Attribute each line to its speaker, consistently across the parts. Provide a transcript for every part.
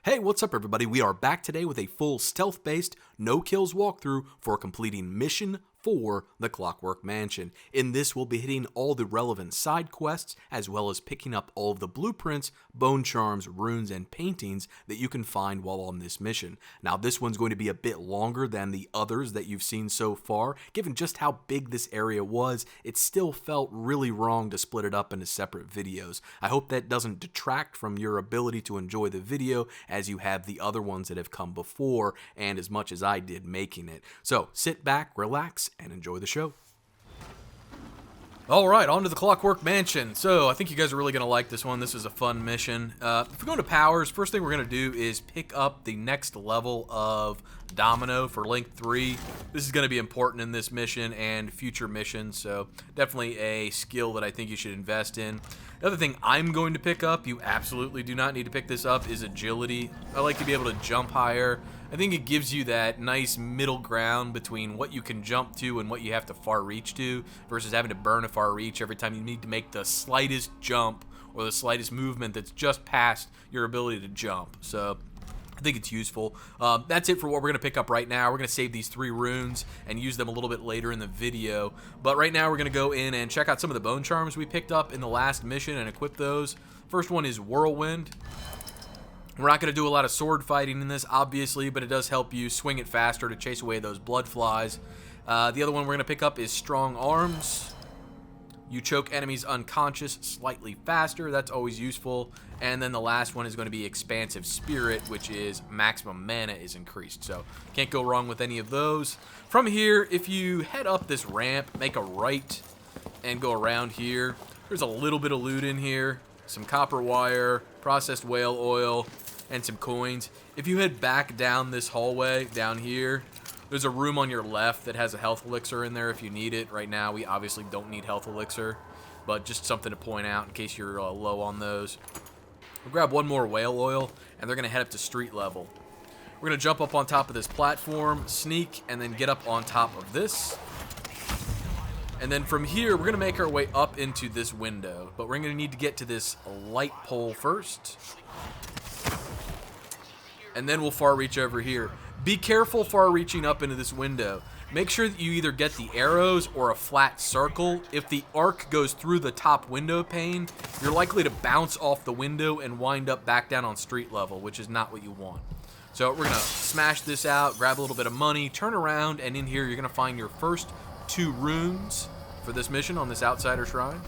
Speaker 1: Hey, what's up everybody? We are back today with a full stealth-based, no-kills walkthrough for completing Mission 4, the Clockwork Mansion. In this, we'll be hitting all the relevant side quests, as well as picking up all of the blueprints, bone charms, runes, and paintings that you can find while on this mission. Now, this one's going to be a bit longer than the others that you've seen so far. Given just how big this area was, it still felt really wrong to split it up into separate videos. I hope that doesn't detract from your ability to enjoy the video, as you have the other ones that have come before, and as much as I did making it. So, sit back, relax, and enjoy the show. Alright, on to the Clockwork Mansion. So, I think you guys are really going to like this one. This is a fun mission. If we go into powers, first thing we're going to do is pick up the next level of Domino for Link 3. This is going to be important in this mission and future missions, so definitely a skill that I think you should invest in. The other thing I'm going to pick up, you absolutely do not need to pick this up, is agility. I like to be able to jump higher. I think it gives you that nice middle ground between what you can jump to and what you have to far reach to, versus having to burn a far reach every time you need to make the slightest jump or the slightest movement that's just past your ability to jump. So I think it's useful. That's it for what we're going to pick up right now. We're going to save these 3 runes and use them a little bit later in the video. But right now we're going to go in and check out some of the bone charms we picked up in the last mission and equip those. First one is Whirlwind. We're not going to do a lot of sword fighting in this, obviously, but it does help you swing it faster to chase away those blood flies. The other one we're going to pick up is Strong Arms. You choke enemies unconscious slightly faster. That's always useful. And then the last one is going to be Expansive Spirit, which is maximum mana is increased. So can't go wrong with any of those. From here, if you head up this ramp, make a right and go around here, there's a little bit of loot in here. Some copper wire, processed whale oil, and some coins. If you head back down this hallway, down here, there's a room on your left that has a health elixir in there if you need it. Right now, we obviously don't need health elixir, but just something to point out in case you're low on those. We'll grab one more whale oil, and they're going to head up to street level. We're going to jump up on top of this platform, sneak, and then get up on top of this. And then from here, we're going to make our way up into this window, but we're going to need to get to this light pole first. And then we'll far reach over here. Be careful far reaching up into this window. Make sure that you either get the arrows or a flat circle. If the arc goes through the top window pane, you're likely to bounce off the window and wind up back down on street level, which is not what you want. So we're going to smash this out, grab a little bit of money, turn around, and in here you're going to find your first 2 runes for this mission on this outsider shrine.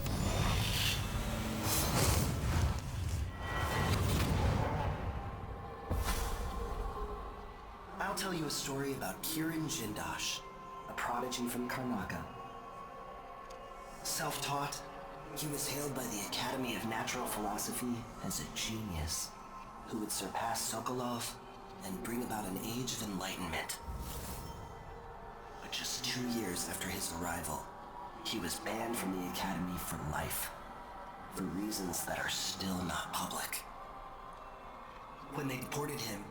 Speaker 2: I'll tell you a story about Kirin Jindosh, a prodigy from Karnaca. Self-taught, he was hailed by the Academy of Natural Philosophy as a genius who would surpass Sokolov and bring about an age of enlightenment. But just 2 years after his arrival, he was banned from the Academy for life, for reasons that are still not public. When they deported him,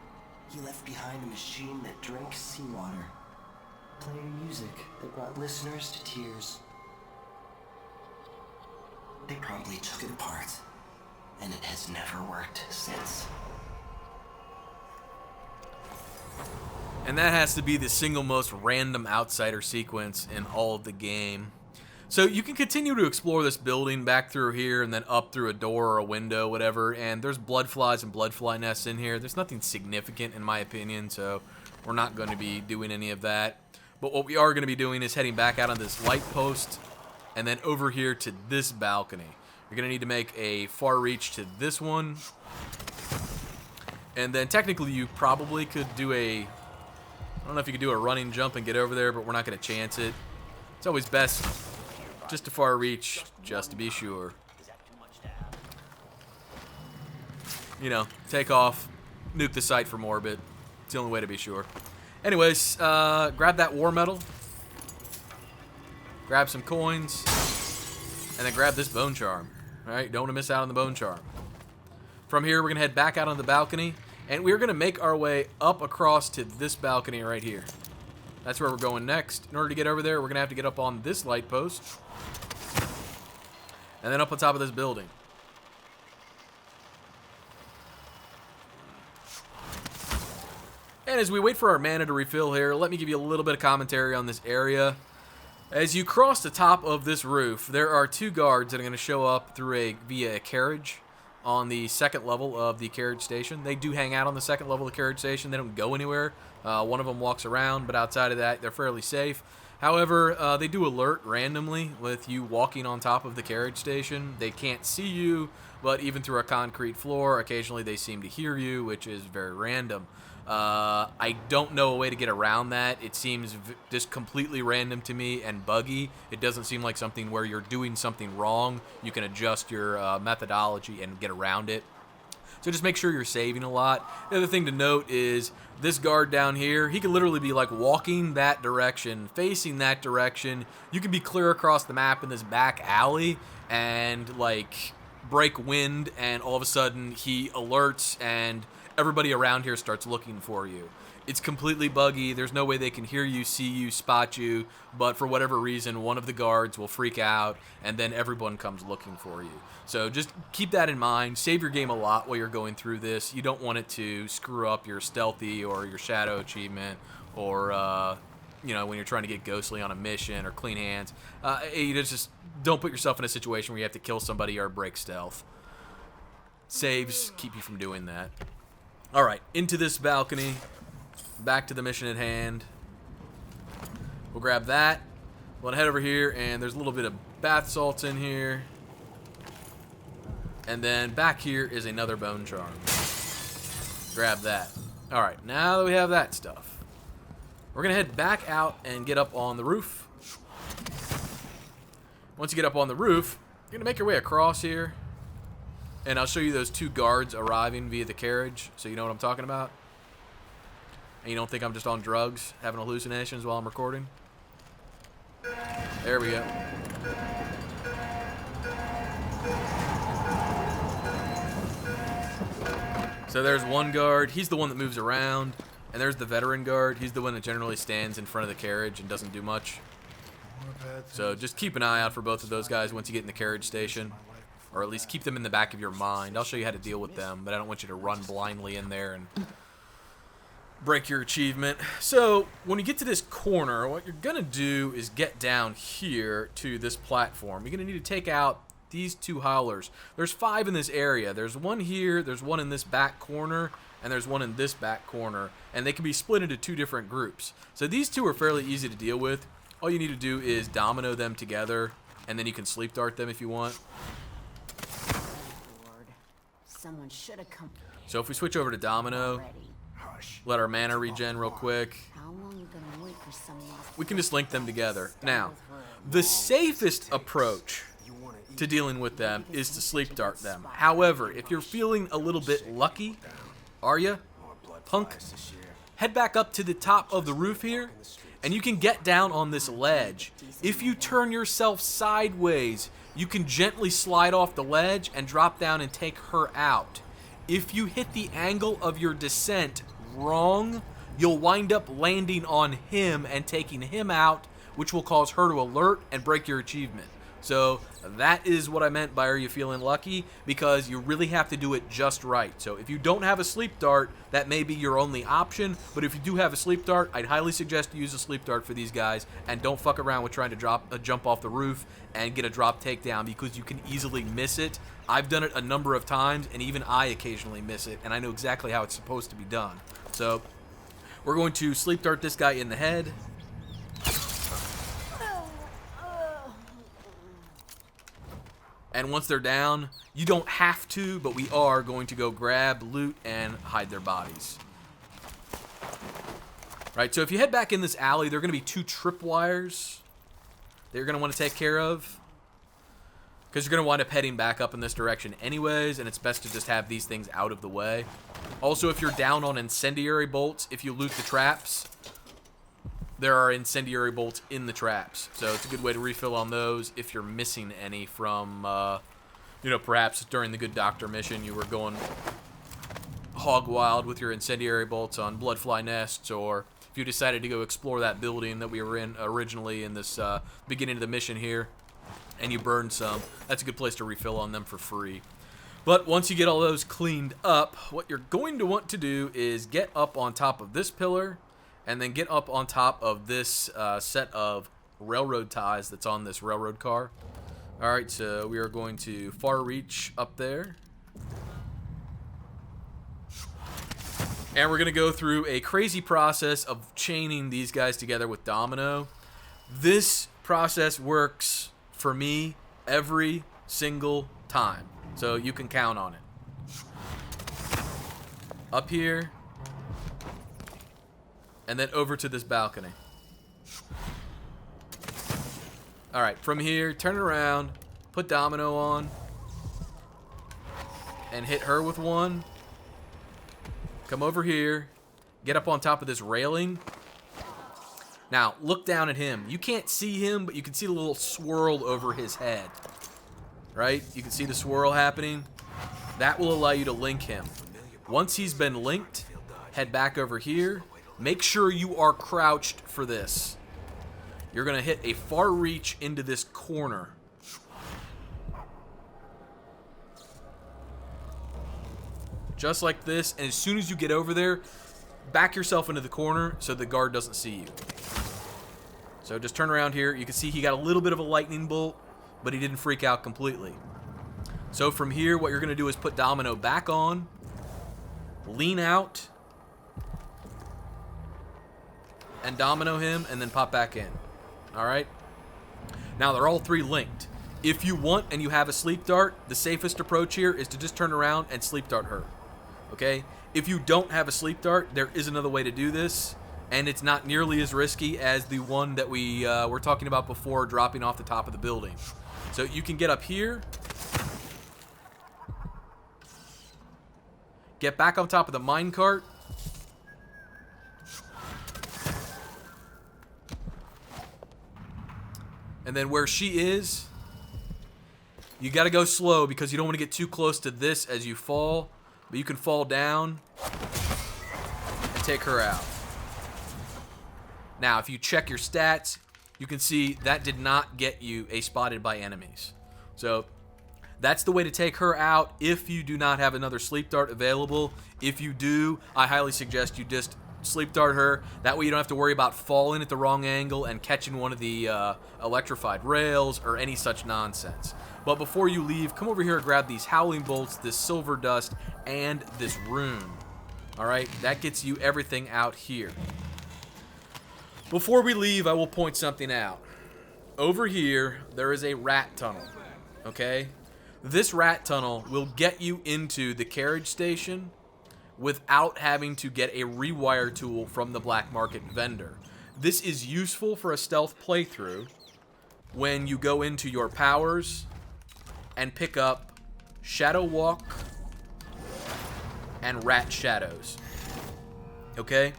Speaker 2: he left behind a machine that drank seawater, playing music that brought listeners to tears. They promptly took it apart, and it has never worked since.
Speaker 1: And that has to be the single most random outsider sequence in all of the game. So you can continue to explore this building back through here and then up through a door or a window, whatever, and there's blood flies and blood fly nests in here. There's nothing significant in my opinion, so we're not going to be doing any of that. But what we are going to be doing is heading back out on this light post and then over here to this balcony. You're going to need to make a far reach to this one. And then technically you probably could do I don't know if you could do a running jump and get over there, but we're not going to chance it. It's always best just to far reach, just to be sure. You know, take off, nuke the site from orbit. It's the only way to be sure. Anyways, grab that war medal. Grab some coins. And then grab this bone charm. Alright, don't want to miss out on the bone charm. From here, we're going to head back out on the balcony. And we're going to make our way up across to this balcony right here. That's where we're going next. In order to get over there, we're going to have to get up on this light post. And then up on top of this building. And as we wait for our mana to refill here, let me give you a little bit of commentary on this area. As you cross the top of this roof, there are 2 guards that are going to show up via a carriage on the 2nd level of the carriage station. They do hang out on the 2nd level of the carriage station. They don't go anywhere. One of them walks around, but outside of that, they're fairly safe. However, they do alert randomly with you walking on top of the carriage station. They can't see you, but even through a concrete floor, occasionally they seem to hear you, which is very random. I don't know a way to get around that. It seems just completely random to me and buggy. It doesn't seem like something where you're doing something wrong. You can adjust your methodology and get around it. So just make sure you're saving a lot. The other thing to note is this guard down here, he could literally be like walking that direction, facing that direction. You could be clear across the map in this back alley and like break wind, and all of a sudden he alerts and everybody around here starts looking for you. It's completely buggy. There's no way they can hear you, see you, spot you, but for whatever reason, one of the guards will freak out, and then everyone comes looking for you. So just keep that in mind. Save your game a lot while you're going through this. You don't want it to screw up your stealthy or your shadow achievement, or you know, when you're trying to get ghostly on a mission or clean hands. You just don't put yourself in a situation where you have to kill somebody or break stealth. Saves keep you from doing that. All right, into this balcony. Back to the mission at hand. We'll grab that. We'll head over here, and there's a little bit of bath salts in here. And then back here is another bone charm. Grab that. All right, now that we have that stuff, we're going to head back out and get up on the roof. Once you get up on the roof, you're going to make your way across here. And I'll show you those 2 guards arriving via the carriage, so you know what I'm talking about. And you don't think I'm just on drugs, having hallucinations while I'm recording? There we go. So there's one guard. He's the one that moves around. And there's the veteran guard. He's the one that generally stands in front of the carriage and doesn't do much. So just keep an eye out for both of those guys once you get in the carriage station. Or at least keep them in the back of your mind. I'll show you how to deal with them, but I don't want you to run blindly in there and break your achievement. So when you get to this corner, what you're gonna do is get down here to this platform. You're gonna need to take out these 2 howlers. There's 5 in this area. There's one here, there's one in this back corner, and there's one in this back corner, and they can be split into 2 different groups. So these 2 are fairly easy to deal with. All you need to do is domino them together, and then you can sleep dart them if you want.
Speaker 3: Lord, someone should have come.
Speaker 1: So if we switch over to domino, let our mana regen real quick.
Speaker 3: How long you gonna wait for someone else?
Speaker 1: We can just link them together. Now, the safest approach to dealing with them is to sleep dart them. However, if you're feeling a little bit lucky, are you, punk? Head back up to the top of the roof here, and you can get down on this ledge. If you turn yourself sideways, you can gently slide off the ledge and drop down and take her out. If you hit the angle of your descent wrong, you'll wind up landing on him and taking him out, which will cause her to alert and break your achievement. So that is what I meant by are you feeling lucky, because you really have to do it just right. So if you don't have a sleep dart, that may be your only option, but if you do have a sleep dart, I'd highly suggest you use a sleep dart for these guys, and don't fuck around with trying to jump off the roof and get a drop takedown, because you can easily miss it. I've done it a number of times, and even I occasionally miss it, and I know exactly how it's supposed to be done. So we're going to sleep dart this guy in the head. And once they're down, you don't have to, but we are going to go grab, loot, and hide their bodies. Right, so if you head back in this alley, there are going to be 2 tripwires that you're going to want to take care of, because you're going to wind up heading back up in this direction anyways, and it's best to just have these things out of the way. Also, if you're down on incendiary bolts, if you loot the traps, there are incendiary bolts in the traps. So it's a good way to refill on those if you're missing any from, you know, perhaps during the Good Doctor mission you were going hog wild with your incendiary bolts on bloodfly nests, or if you decided to go explore that building that we were in originally in this beginning of the mission here, and you burned some, that's a good place to refill on them for free. But once you get all those cleaned up, what you're going to want to do is get up on top of this pillar and then get up on top of this set of railroad ties that's on this railroad car. All right, so we are going to far reach up there. And we're going to go through a crazy process of chaining these guys together with domino. This process works for me every single time. So you can count on it. Up here. And then over to this balcony. Alright, from here, turn it around. Put domino on. And hit her with one. Come over here. Get up on top of this railing. Now, look down at him. You can't see him, but you can see the little swirl over his head. Right? You can see the swirl happening. That will allow you to link him. Once he's been linked, head back over here. Make sure you are crouched for this. You're going to hit a far reach into this corner. Just like this. And as soon as you get over there, back yourself into the corner so the guard doesn't see you. So just turn around here. You can see he got a little bit of a lightning bolt, but he didn't freak out completely. So from here, what you're going to do is put domino back on, lean out, and domino him, and then pop back in. Alright? Now, they're all three linked. If you want and you have a sleep dart, the safest approach here is to just turn around and sleep dart her. Okay? If you don't have a sleep dart, there is another way to do this, and it's not nearly as risky as the one that we were talking about before, dropping off the top of the building. So you can get up here, get back on top of the minecart, and then where she is, you got to go slow because you don't want to get too close to this as you fall, but you can fall down and take her out. Now, if you check your stats, you can see that did not get you a spotted by enemies. So that's the way to take her out if you do not have another sleep dart available. If you do, I highly suggest you just sleep dart her. That way you don't have to worry about falling at the wrong angle and catching one of the electrified rails or any such nonsense. But before you leave, come over here and grab these howling bolts, this silver dust, and this rune. Alright, that gets you everything out here. Before we leave, I will point something out. Over here, there is a rat tunnel. Okay? This rat tunnel will get you into the carriage station without having to get a rewire tool from the black market vendor. This is useful for a stealth playthrough when you go into your powers and pick up Shadow Walk and Rat Shadows. Okay?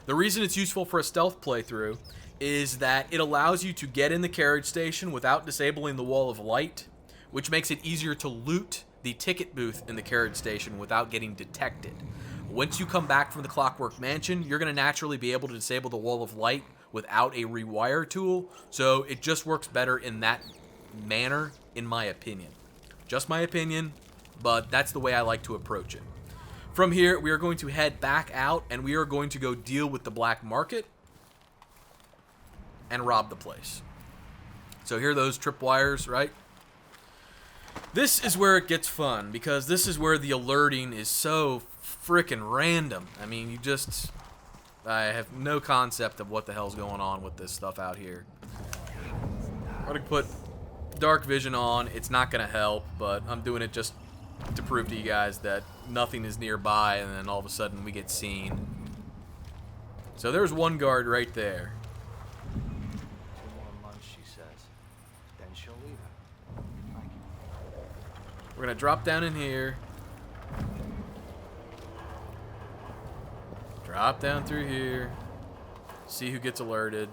Speaker 1: The reason it's useful for a stealth playthrough is that it allows you to get in the carriage station without disabling the wall of light, which makes it easier to loot the ticket booth in the carriage station without getting detected. Once you come back from the Clockwork Mansion, you're going to naturally be able to disable the wall of light without a rewire tool, so it just works better in that manner, in my opinion. Just my opinion, but that's the way I like to approach it. From here, we are going to head back out, and we are going to go deal with the black market and rob the place. So here are those tripwires, right? This is where it gets fun, because this is where the alerting is so freaking random. I mean, I have no concept of what the hell's going on with this stuff out here. I'm going to put dark vision on. It's not going to help, but I'm doing it just to prove to you guys that nothing is nearby, and then all of a sudden we get seen. So there's one guard right there.
Speaker 4: 2 more months, she says. Then she'll leave it.
Speaker 1: We're gonna drop down in here. Drop down through here. See who gets alerted.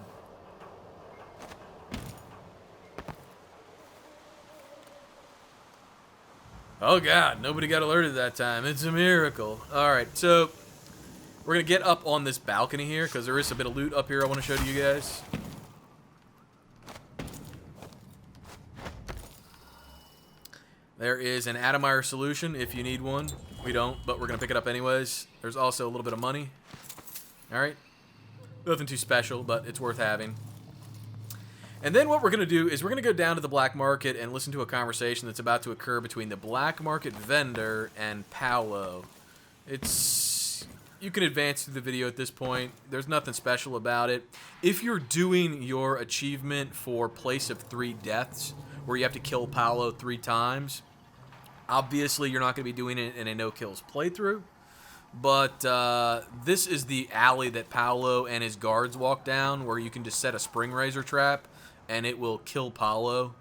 Speaker 1: Oh god, nobody got alerted that time. It's a miracle. Alright, so we're going to get up on this balcony here because there is a bit of loot up here I want to show to you guys. There is an Atomizer solution if you need one. We don't, but we're going to pick it up anyways. There's also a little bit of money. Alright. Nothing too special, but it's worth having. And then what we're going to do is we're going to go down to the black market and listen to a conversation that's about to occur between the black market vendor and Paolo. You can advance through the video at this point. There's nothing special about it. If you're doing your achievement for Place of 3 Deaths, where you have to kill Paolo 3 times, obviously you're not going to be doing it in a no-kills playthrough. But this is the alley that Paolo and his guards walk down, where you can just set a spring razor trap, and it will kill Paolo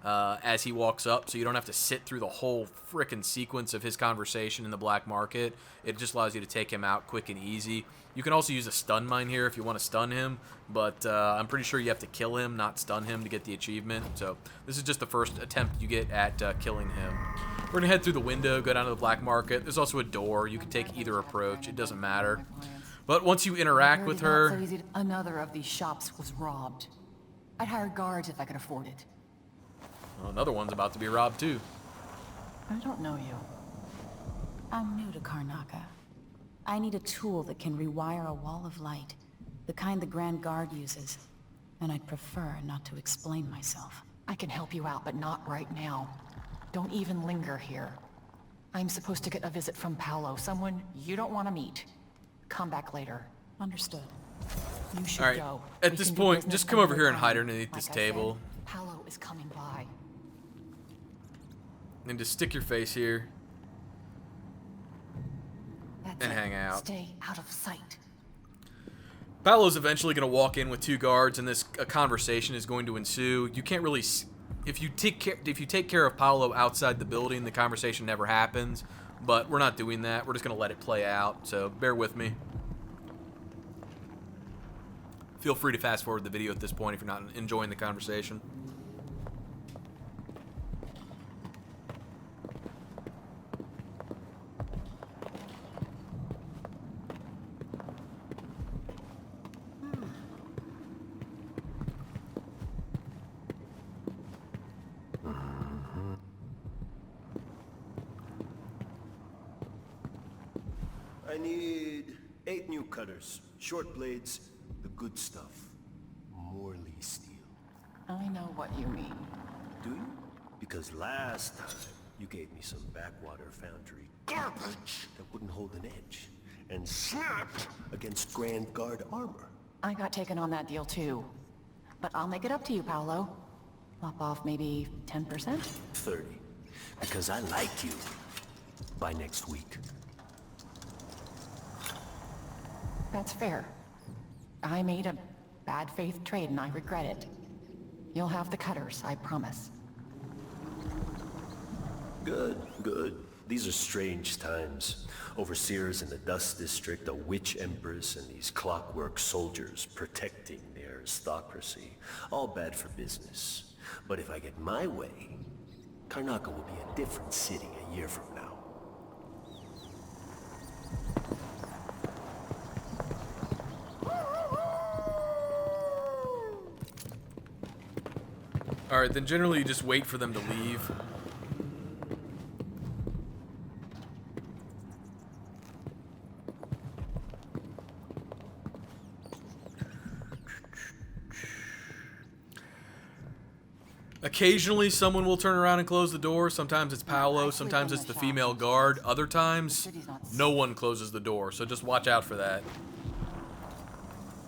Speaker 1: as he walks up, so you don't have to sit through the whole frickin' sequence of his conversation in the black market. It just allows you to take him out quick and easy. You can also use a stun mine here if you want to stun him, but I'm pretty sure you have to kill him, not stun him, to get the achievement. So this is just the first attempt you get at killing him. We're going to head through the window, go down to the black market. There's also a door. You can take either approach. It doesn't matter. But once you interact with her...
Speaker 5: Another of these shops was robbed. I'd hire guards if I could afford it.
Speaker 1: Well, another one's about to be robbed, too.
Speaker 5: I don't know you.
Speaker 3: I'm new to Karnaca. I need a tool that can rewire a wall of light, the kind the Grand Guard uses. And I'd prefer not to explain myself.
Speaker 5: I can help you out, but not right now. Don't even linger here. I'm supposed to get a visit from Paolo, someone you don't want to meet. Come back later.
Speaker 3: Understood.
Speaker 5: You should
Speaker 1: All right.
Speaker 5: go.
Speaker 1: At
Speaker 5: We
Speaker 1: this
Speaker 5: can do
Speaker 1: point,
Speaker 5: business
Speaker 1: just come over
Speaker 5: another
Speaker 1: here and
Speaker 5: time.
Speaker 1: hide underneath this
Speaker 5: Like I said,
Speaker 1: table.
Speaker 5: Paolo is coming by.
Speaker 1: And just stick your face here
Speaker 5: That's
Speaker 1: and
Speaker 5: it.
Speaker 1: hang out.
Speaker 5: Stay out of sight.
Speaker 1: Paolo's eventually going to walk in with 2 guards, and a conversation is going to ensue. You can't really... If you take care of Paolo outside the building, the conversation never happens. But we're not doing that. We're just going to let it play out. So bear with me. Feel free to fast forward the video at this point if you're not enjoying the conversation.
Speaker 6: I need 8 new cutters, short blades, the good stuff. Morley steel.
Speaker 5: I know what you mean.
Speaker 6: Do you? Because last time, you gave me some backwater foundry garbage that wouldn't hold an edge, and snapped against Grand Guard armor.
Speaker 5: I got taken on that deal too. But I'll make it up to you, Paolo. Lop off maybe 10%?
Speaker 6: 30. Because I like you. By next week.
Speaker 5: That's fair. I made a bad faith trade and I regret it. You'll have the cutters, I promise.
Speaker 6: Good, good. These are strange times. Overseers in the Dust District, a witch empress, and these Clockwork Soldiers protecting the aristocracy. All bad for business. But if I get my way, Karnaca will be a different city a year from now.
Speaker 1: Alright, then generally you just wait for them to leave. Occasionally someone will turn around and close the door. Sometimes it's Paolo, sometimes it's the female guard. Other times, no one closes the door, so just watch out for that.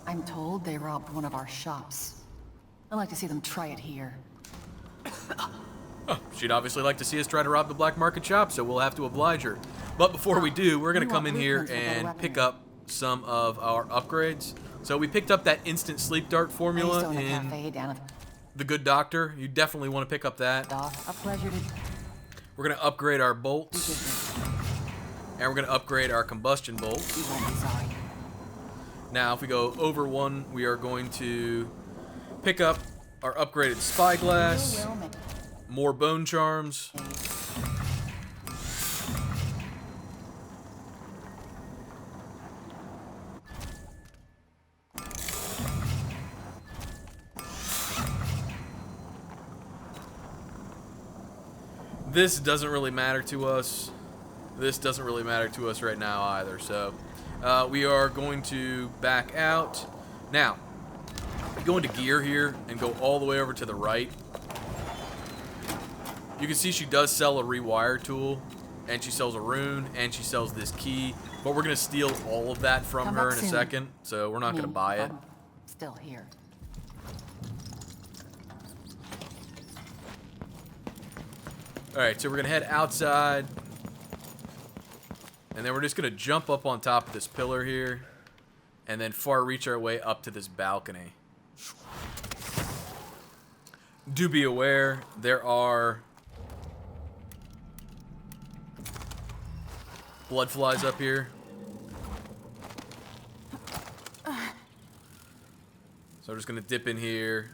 Speaker 5: I'm told they robbed one of our shops. I'd like to see them try it here.
Speaker 1: Oh, she'd obviously like to see us try to rob the black market shop, so we'll have to oblige her. But before we do, we're going to come in here and pick up some of our upgrades. So we picked up that instant sleep dart formula in The Good Doctor. You definitely want to pick up that.
Speaker 5: A pleasure to...
Speaker 1: We're going to upgrade our bolts. And we're going to upgrade our combustion bolts.
Speaker 5: You won't be sorry.
Speaker 1: Now, if we go over one, we are going to pick up our upgraded spyglass, more bone charms, This doesn't really matter to us. This doesn't really matter to us right now either. So we are going to back out. Now, go into gear here and go all the way over to the right. You can see she does sell a rewire tool, and she sells a rune, and she sells this key. But we're going to steal all of that from her in a second, so we're not going to buy it.
Speaker 5: I'm still here.
Speaker 1: Alright, so we're going to head outside. And then we're just going to jump up on top of this pillar here. And then far reach our way up to this balcony. Do be aware, there are blood flies up here. So I'm just going to dip in here.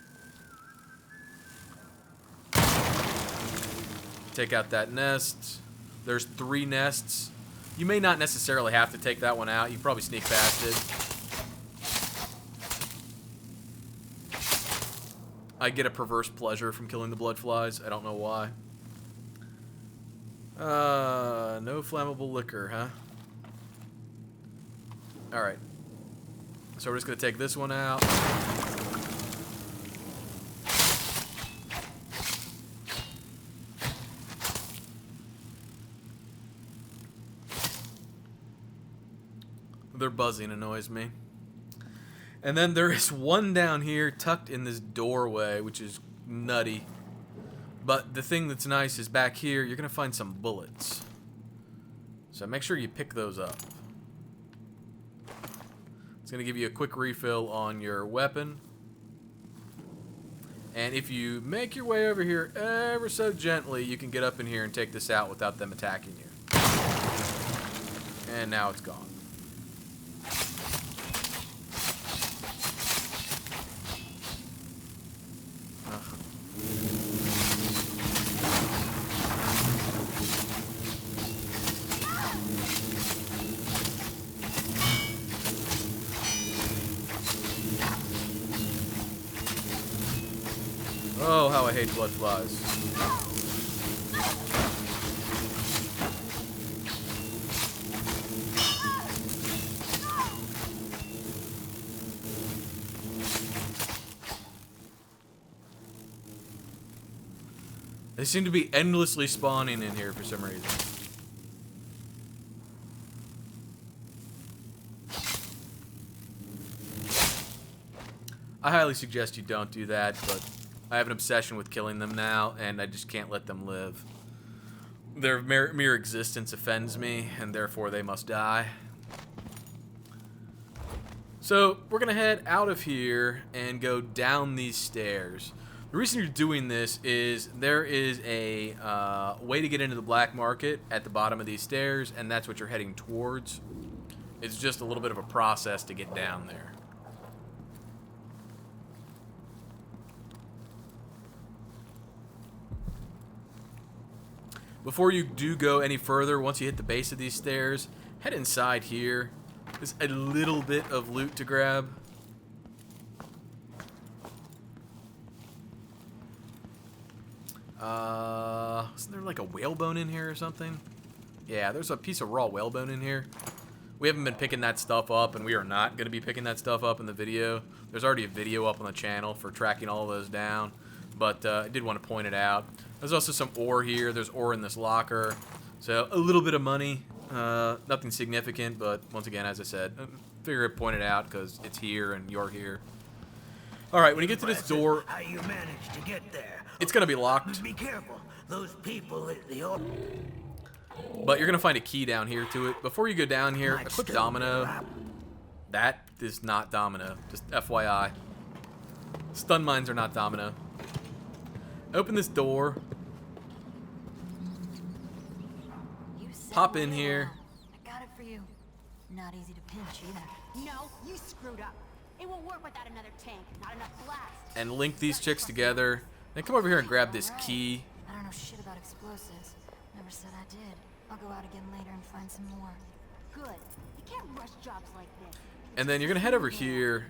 Speaker 1: Take out that nest. There's 3 nests. You may not necessarily have to take that one out. You can probably sneak past it. I get a perverse pleasure from killing the blood flies. I don't know why. No flammable liquor, huh? Alright. So we're just going to take this one out. Their buzzing annoys me. And then there is one down here tucked in this doorway, which is nutty. But the thing that's nice is back here, you're going to find some bullets. So make sure you pick those up. It's going to give you a quick refill on your weapon. And if you make your way over here ever so gently, you can get up in here and take this out without them attacking you. And now it's gone. Oh, how I hate blood flies. They seem to be endlessly spawning in here for some reason. I highly suggest you don't do that, but I have an obsession with killing them now, and I just can't let them live. Their mere existence offends me, and therefore they must die. So, we're going to head out of here and go down these stairs. The reason you're doing this is there is a way to get into the black market at the bottom of these stairs, and that's what you're heading towards. It's just a little bit of a process to get down there. Before you do go any further, once you hit the base of these stairs, head inside here. There's a little bit of loot to grab. Isn't there like a whalebone in here or something? Yeah, there's a piece of raw whalebone in here. We haven't been picking that stuff up, and we are not going to be picking that stuff up in the video. There's already a video up on the channel for tracking all of those down, but I did want to point it out. There's also some ore here. There's ore in this locker. So a little bit of money. Nothing significant, but once again, as I said, figure I'd point it out because it's here and you're here. Alright, when you get to this door,
Speaker 7: How you managed to get there?
Speaker 1: it's going to be locked.
Speaker 7: Be careful. Those people at the
Speaker 1: But you're going to find a key down here to it. Before you go down here, a quick domino. That is not domino. Just FYI. Stun mines are not domino. Open this door. Pop in here.
Speaker 8: I got it for you. Not easy to pinch either.
Speaker 9: No, you screwed up. It won't work without another tank. Not enough blast.
Speaker 1: And link these chicks together. Then come over here and grab this key.
Speaker 8: I don't know shit about explosives. Never said I did. I'll go out again later and find some more.
Speaker 9: Good. You can't rush jobs like this.
Speaker 1: And then you're going to head over here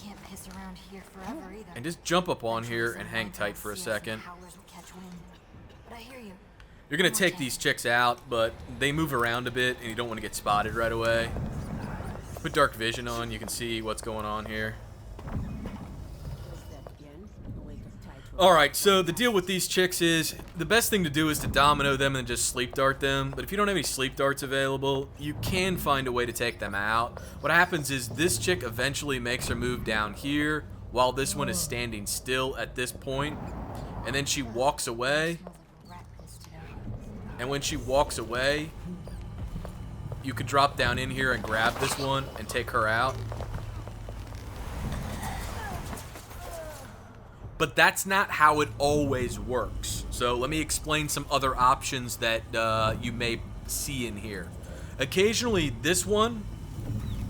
Speaker 8: Can't piss around here forever either.
Speaker 1: and just jump up on here and hang tight for a second.
Speaker 8: Howlers will catch wind. But I hear you.
Speaker 1: You're going to take these chicks out, but they move around a bit, and you don't want to get spotted right away. Put dark vision on, you can see what's going on here. Alright, so the deal with these chicks is, the best thing to do is to domino them and just sleep dart them, but if you don't have any sleep darts available, you can find a way to take them out. What happens is this chick eventually makes her move down here, while this one is standing still at this point, and then she walks away, and when she walks away, you could drop down in here and grab this one and take her out. But that's not how it always works. So let me explain some other options that you may see in here. Occasionally, this one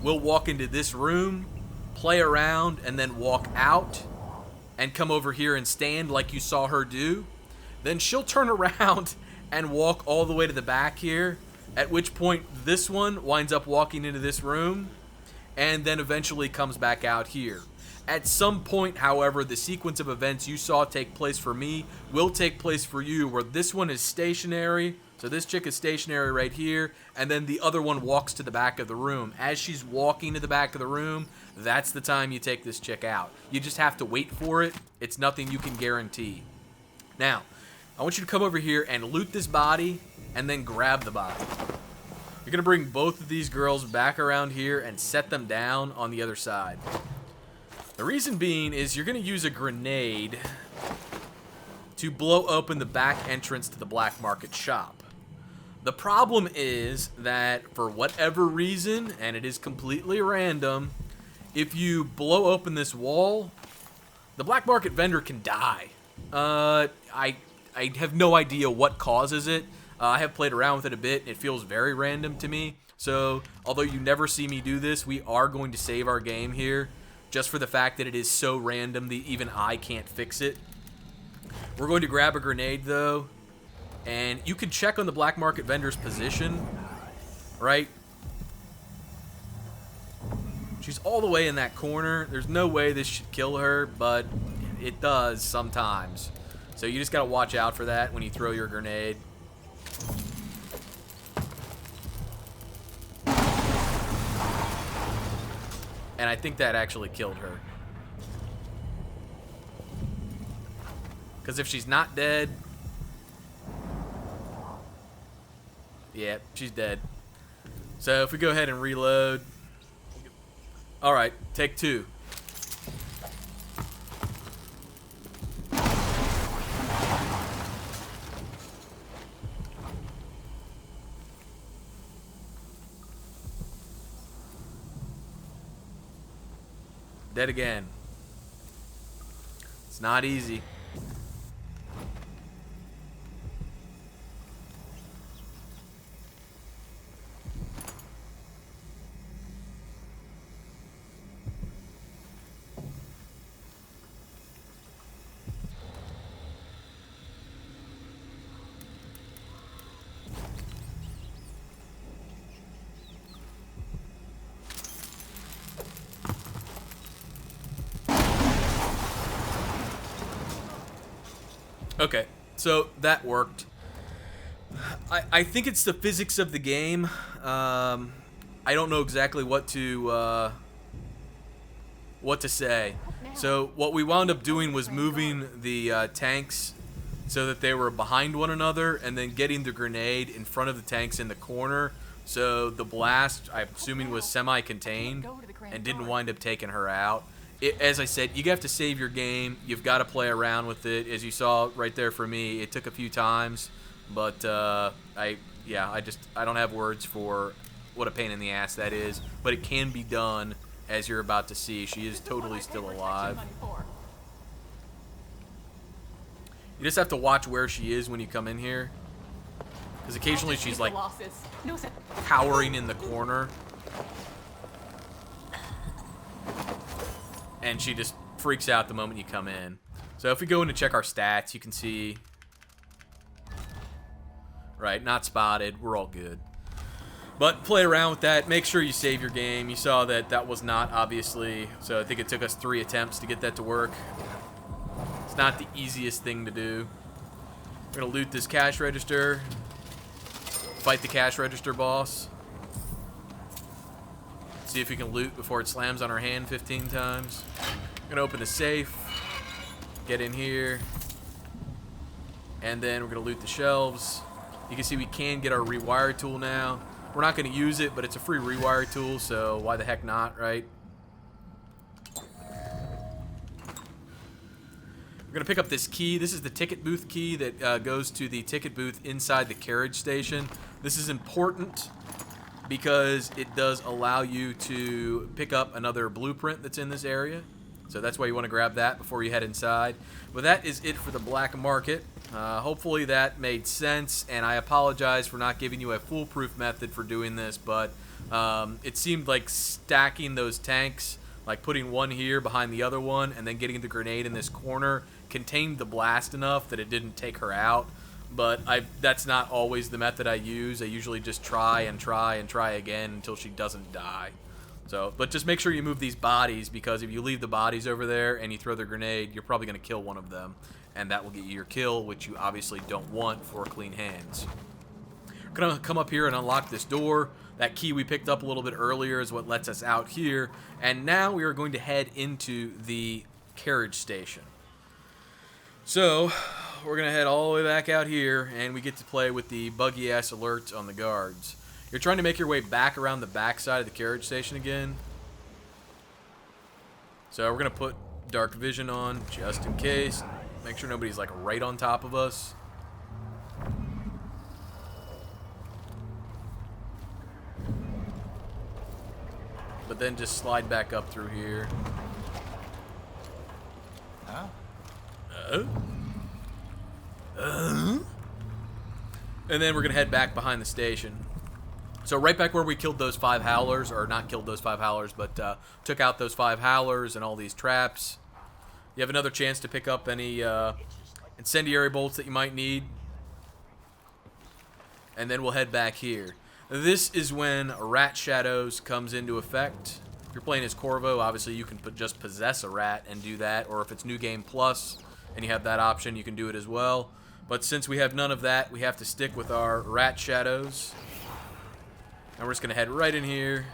Speaker 1: will walk into this room, play around, and then walk out and come over here and stand like you saw her do. Then she'll turn around and walk all the way to the back here, at which point this one winds up walking into this room and then eventually comes back out here. At some point, however, the sequence of events you saw take place for me will take place for you, where this one is stationary, so this chick is stationary right here, and then the other one walks to the back of the room. As she's walking to the back of the room, that's the time you take this chick out. You just have to wait for it. It's nothing you can guarantee. Now, I want you to come over here and loot this body, and then grab the body. You're going to bring both of these girls back around here and set them down on the other side. The reason being is you're going to use a grenade to blow open the back entrance to the black market shop. The problem is that for whatever reason, and it is completely random, if you blow open this wall, the black market vendor can die. I have no idea what causes it. I have played around with it a bit. It feels very random to me. So, although you never see me do this, we are going to save our game here, just for the fact that it is so random that even I can't fix it. We're going to grab a grenade, though, and you can check on the black market vendor's position, right? She's all the way in that corner. There's no way this should kill her, but it does sometimes. So you just got to watch out for that when you throw your grenade. And I think that actually killed her. Because if she's not dead... Yeah, she's dead. So if we go ahead and reload... Alright, take two. Dead again. It's not easy. Okay, so that worked. I think it's the physics of the game. I don't know exactly what to say. So what we wound up doing was moving the tanks so that they were behind one another, and then getting the grenade in front of the tanks in the corner. So the blast, I'm assuming, was semi-contained and didn't wind up taking her out. As I said, you have to save your game. You've got to play around with it. As you saw right there for me, it took a few times, but I don't have words for what a pain in the ass that is. But it can be done, as you're about to see. She is totally still alive. You just have to watch where she is when you come in here, because occasionally she's like cowering in the corner. And she just freaks out the moment you come in. So if we go in to check our stats, you can see... Right, not spotted. We're all good. But play around with that. Make sure you save your game. You saw that that was not, obviously... So I think it took us 3 attempts to get that to work. It's not the easiest thing to do. We're gonna loot this cash register. Fight the cash register boss. See if we can loot before it slams on our hand 15 times. We're gonna open the safe. Get in here. And then we're gonna loot the shelves. You can see we can get our rewire tool now. We're not gonna use it, but it's a free rewire tool, so why the heck not, right? We're gonna pick up this key. This is the ticket booth key that goes to the ticket booth inside the carriage station. This is important because it does allow you to pick up another blueprint that's in this area. So that's why you want to grab that before you head inside. But that is it for the black market. Hopefully that made sense, and I apologize for not giving you a foolproof method for doing this, but it seemed like stacking those tanks, like putting one here behind the other one and then getting the grenade in this corner, contained the blast enough that it didn't take her out. But that's not always the method I use. I usually just try and try and try again until she doesn't die. So, but just make sure you move these bodies, because if you leave the bodies over there and you throw the grenade, you're probably going to kill one of them. And that will get you your kill, which you obviously don't want for clean hands. We're going to come up here and unlock this door. That key we picked up a little bit earlier is what lets us out here. And now we are going to head into the carriage station. So, we're going to head all the way back out here, and we get to play with the buggy-ass alerts on the guards. You're trying to make your way back around the back side of the carriage station again. So we're going to put dark vision on just in case. Make sure nobody's like right on top of us. But then just slide back up through here. And then we're going to head back behind the station. So right back where we killed those 5 howlers, or not killed those 5 howlers, but took out those 5 howlers and all these traps. You have another chance to pick up any incendiary bolts that you might need. And then we'll head back here. This is when Rat Shadows comes into effect. If you're playing as Corvo, obviously you can just possess a rat and do that. Or if it's New Game Plus and you have that option, you can do it as well. But since we have none of that, we have to stick with our Rat Shadows. And we're just going to head right in here.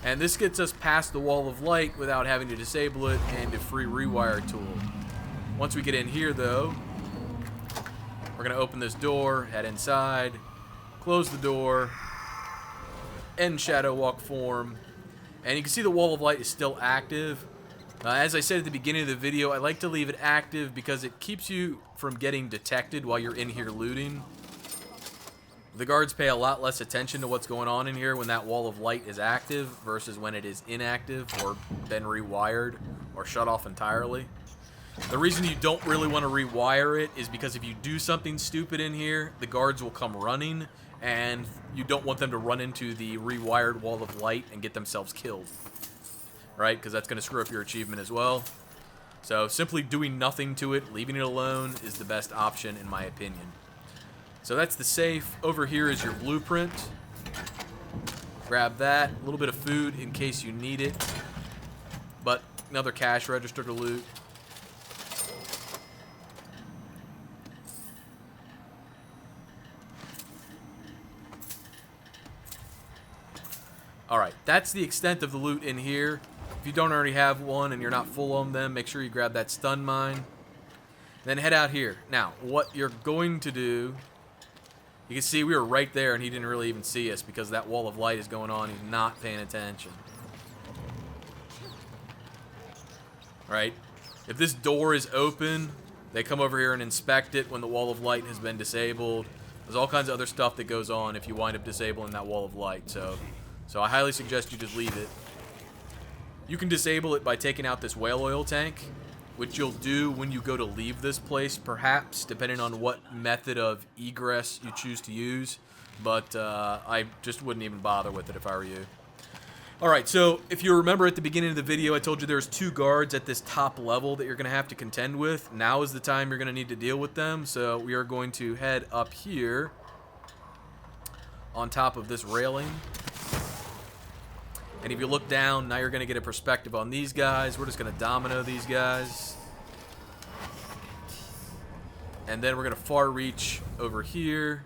Speaker 1: And this gets us past the wall of light without having to disable it and a free rewire tool. Once we get in here, though, we're going to open this door, head inside, close the door, end shadow walk form. And you can see the wall of light is still active. As I said at the beginning of the video, I like to leave it active because it keeps you from getting detected while you're in here looting. The guards pay a lot less attention to what's going on in here when that wall of light is active versus when it is inactive or been rewired or shut off entirely. The reason you don't really want to rewire it is because if you do something stupid in here, the guards will come running, and you don't want them to run into the rewired wall of light and get themselves killed. Right? Because that's going to screw up your achievement as well. So simply doing nothing to it, leaving it alone, is the best option in my opinion. So that's the safe. Over here is your blueprint. Grab that. A little bit of food in case you need it. But another cash register to loot. Alright, that's the extent of the loot in here. If you don't already have one and you're not full on them, make sure you grab that stun mine. Then head out here. Now, what you're going to do... You can see we were right there and he didn't really even see us because that wall of light is going on. He's not paying attention. Right? If this door is open, they come over here and inspect it when the wall of light has been disabled. There's all kinds of other stuff that goes on if you wind up disabling that wall of light. So I highly suggest you just leave it. You can disable it by taking out this whale oil tank, which you'll do when you go to leave this place, perhaps, depending on what method of egress you choose to use. But I just wouldn't even bother with it if I were you. Alright, so if you remember at the beginning of the video, I told you there's 2 guards at this top level that you're going to have to contend with. Now is the time you're going to need to deal with them. So we are going to head up here on top of this railing. And if you look down, now you're going to get a perspective on these guys. We're just going to domino these guys. And then we're going to far reach over here.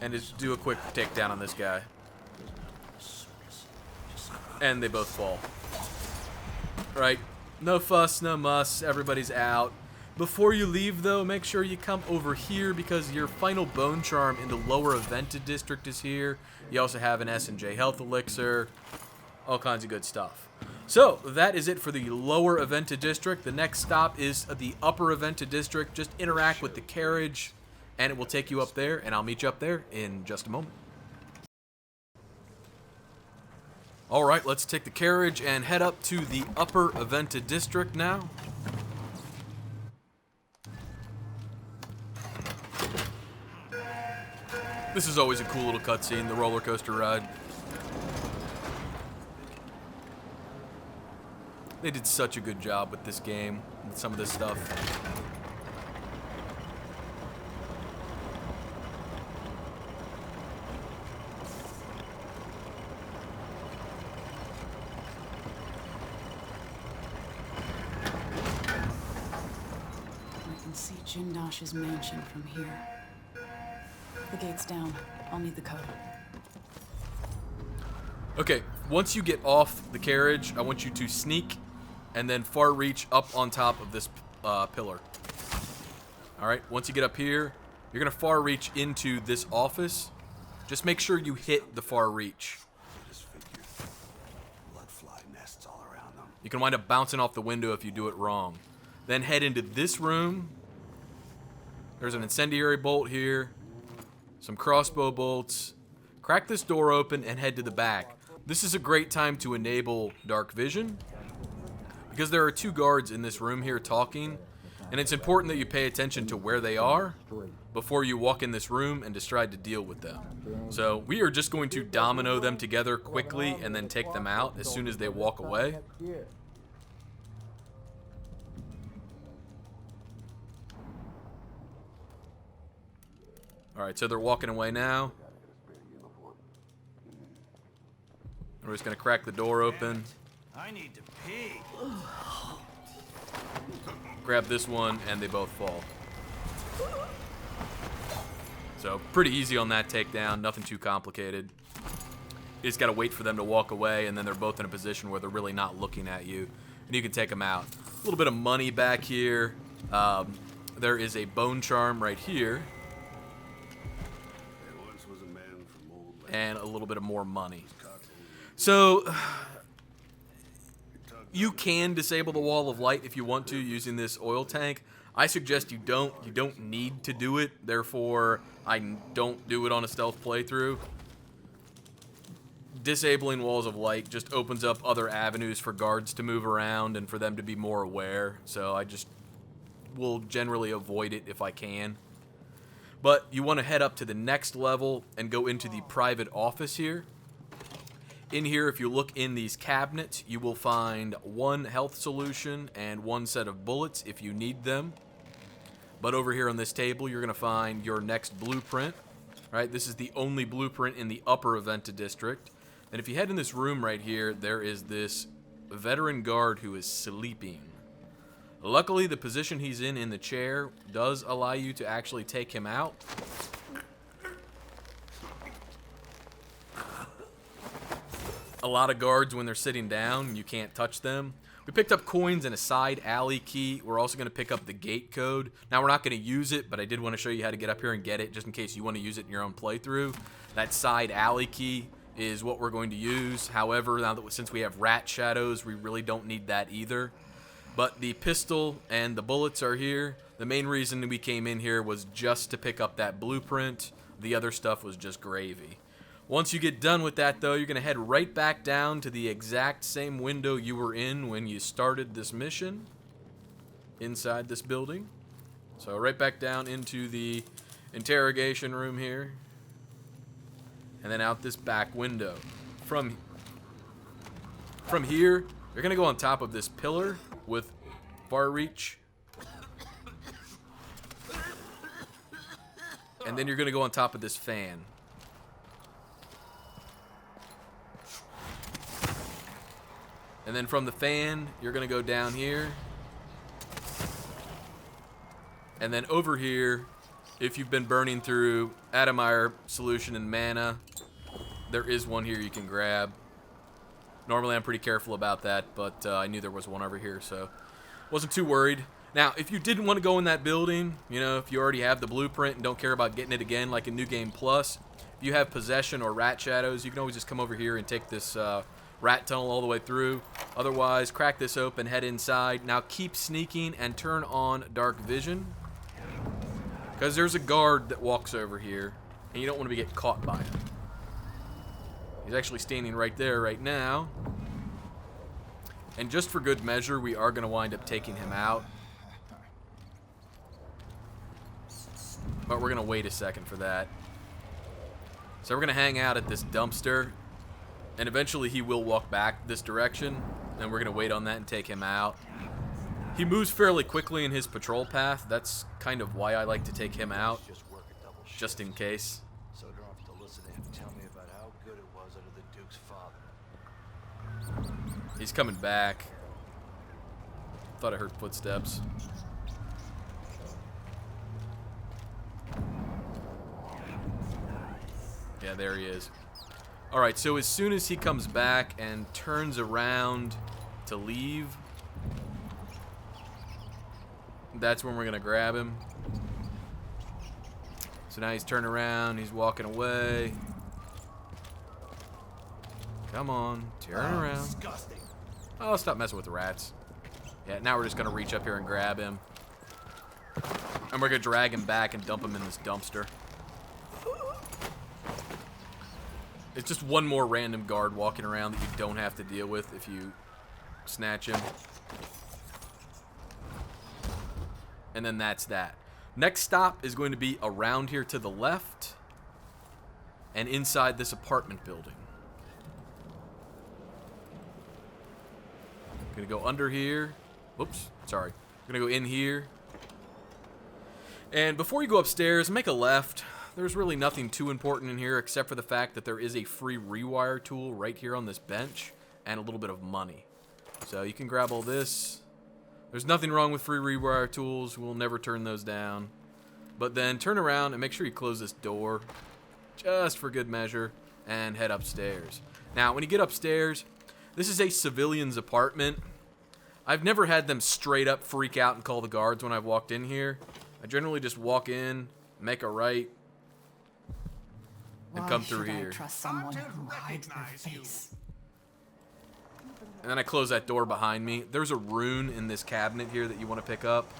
Speaker 1: And just do a quick takedown on this guy. And they both fall. Right? No fuss, no muss. Everybody's out. Before you leave, though, make sure you come over here because your final bone charm in the lower evented district is here. You also have an S&J health elixir. All kinds of good stuff. So, that is it for the lower evented district. The next stop is the upper evented district. Just interact with the carriage, and it will take you up there, and I'll meet you up there in just a moment. Alright, let's take the carriage and head up to the upper evented district now. This is always a cool little cutscene, the roller coaster ride. They did such a good job with this game, with some of this stuff.
Speaker 3: I can see Jindosh's mansion from here. The gate's down. I'll need the code.
Speaker 1: Okay, once you get off the carriage, I want you to sneak and then far reach up on top of this pillar. Alright, once you get up here, you're going to far reach into this office. Just make sure you hit the far reach. You can wind up bouncing off the window if you do it wrong. Then head into this room. There's an incendiary bolt here. Some crossbow bolts. Crack this door open and head to the back. This is a great time to enable dark vision because there are two guards in this room here talking, and it's important that you pay attention to where they are before you walk in this room and decide to deal with them. So we are just going to domino them together quickly and then take them out as soon as they walk away. Alright, so they're walking away now. We're just going to crack the door open.
Speaker 7: I need to pee.
Speaker 1: Grab this one, and they both fall. So, pretty easy on that takedown. Nothing too complicated. You just got to wait for them to walk away, and then they're both in a position where they're really not looking at you. And you can take them out. A little bit of money back here. There is a bone charm right here. And a little bit of more money. So, you can disable the wall of light if you want to using this oil tank. I suggest you don't. You don't need to do it. Therefore, I don't do it on a stealth playthrough. Disabling walls of light just opens up other avenues for guards to move around and for them to be more aware. So I just will generally avoid it if I can. But you want to head up to the next level and go into the private office here. In here, if you look in these cabinets, you will find one health solution and one set of bullets if you need them. But over here on this table, you're going to find your next blueprint. Right, this is the only blueprint in the upper evented district. And if you head in this room right here, there is this veteran guard who is sleeping. Luckily, the position he's in the chair does allow you to actually take him out. A lot of guards, when they're sitting down, you can't touch them. We picked up coins and a side alley key. We're also going to pick up the gate code. Now, we're not going to use it, but I did want to show you how to get up here and get it, just in case you want to use it in your own playthrough. That side alley key is what we're going to use. However, now that since we have rat shadows, we really don't need that either. But the pistol and the bullets are here. The main reason we came in here was just to pick up that blueprint. The other stuff was just gravy. Once you get done with that, though, you're going to head right back down to the exact same window you were in when you started this mission inside this building. So right back down into the interrogation room here. And then out this back window. From here, you're going to go on top of this pillar with far reach. And then you're going to go on top of this fan. And then from the fan, you're going to go down here. And then over here, if you've been burning through Adameyer solution and mana, there is one here you can grab. Normally I'm pretty careful about that, but I knew there was one over here, so wasn't too worried. Now, if you didn't want to go in that building, you know, if you already have the blueprint and don't care about getting it again like in New Game Plus, if you have Possession or Rat Shadows, you can always just come over here and take this rat tunnel all the way through. Otherwise, crack this open, head inside. Now keep sneaking and turn on Dark Vision, because there's a guard that walks over here, and you don't want to get caught by him. He's actually standing right there right now. And just for good measure, we are going to wind up taking him out. But we're going to wait a second for that. So we're going to hang out at this dumpster. And eventually he will walk back this direction. And we're going to wait on that and take him out. He moves fairly quickly in his patrol path. That's kind of why I like to take him out. Just in case.
Speaker 4: So I don't have to listen to him tell me about how good it was under the Duke's father.
Speaker 1: He's coming back. Thought I heard footsteps. Yeah, there he is. Alright, so as soon as he comes back and turns around to leave, that's when we're going to grab him. So now he's turned around, he's walking away. Come on, turn around.
Speaker 7: Disgusting.
Speaker 1: Oh, stop messing with the rats. Yeah, now we're just going to reach up here and grab him. And we're going to drag him back and dump him in this dumpster. It's just one more random guard walking around that you don't have to deal with if you snatch him. And then that's that. Next stop is going to be around here to the left and inside this apartment building. Gonna go under here. Oops, sorry. Gonna go in here. And before you go upstairs, make a left. There's really nothing too important in here except for the fact that there is a free rewire tool right here on this bench and a little bit of money. So you can grab all this. There's nothing wrong with free rewire tools. We'll never turn those down. But then turn around and make sure you close this door just for good measure and head upstairs. Now, when you get upstairs, this is a civilian's apartment. I've never had them straight up freak out and call the guards when I've walked in here. I generally just walk in, make a right, and come through here.
Speaker 5: I trust someone who hides their face?
Speaker 1: And then I close that door behind me. There's a rune in this cabinet here that you want to pick up.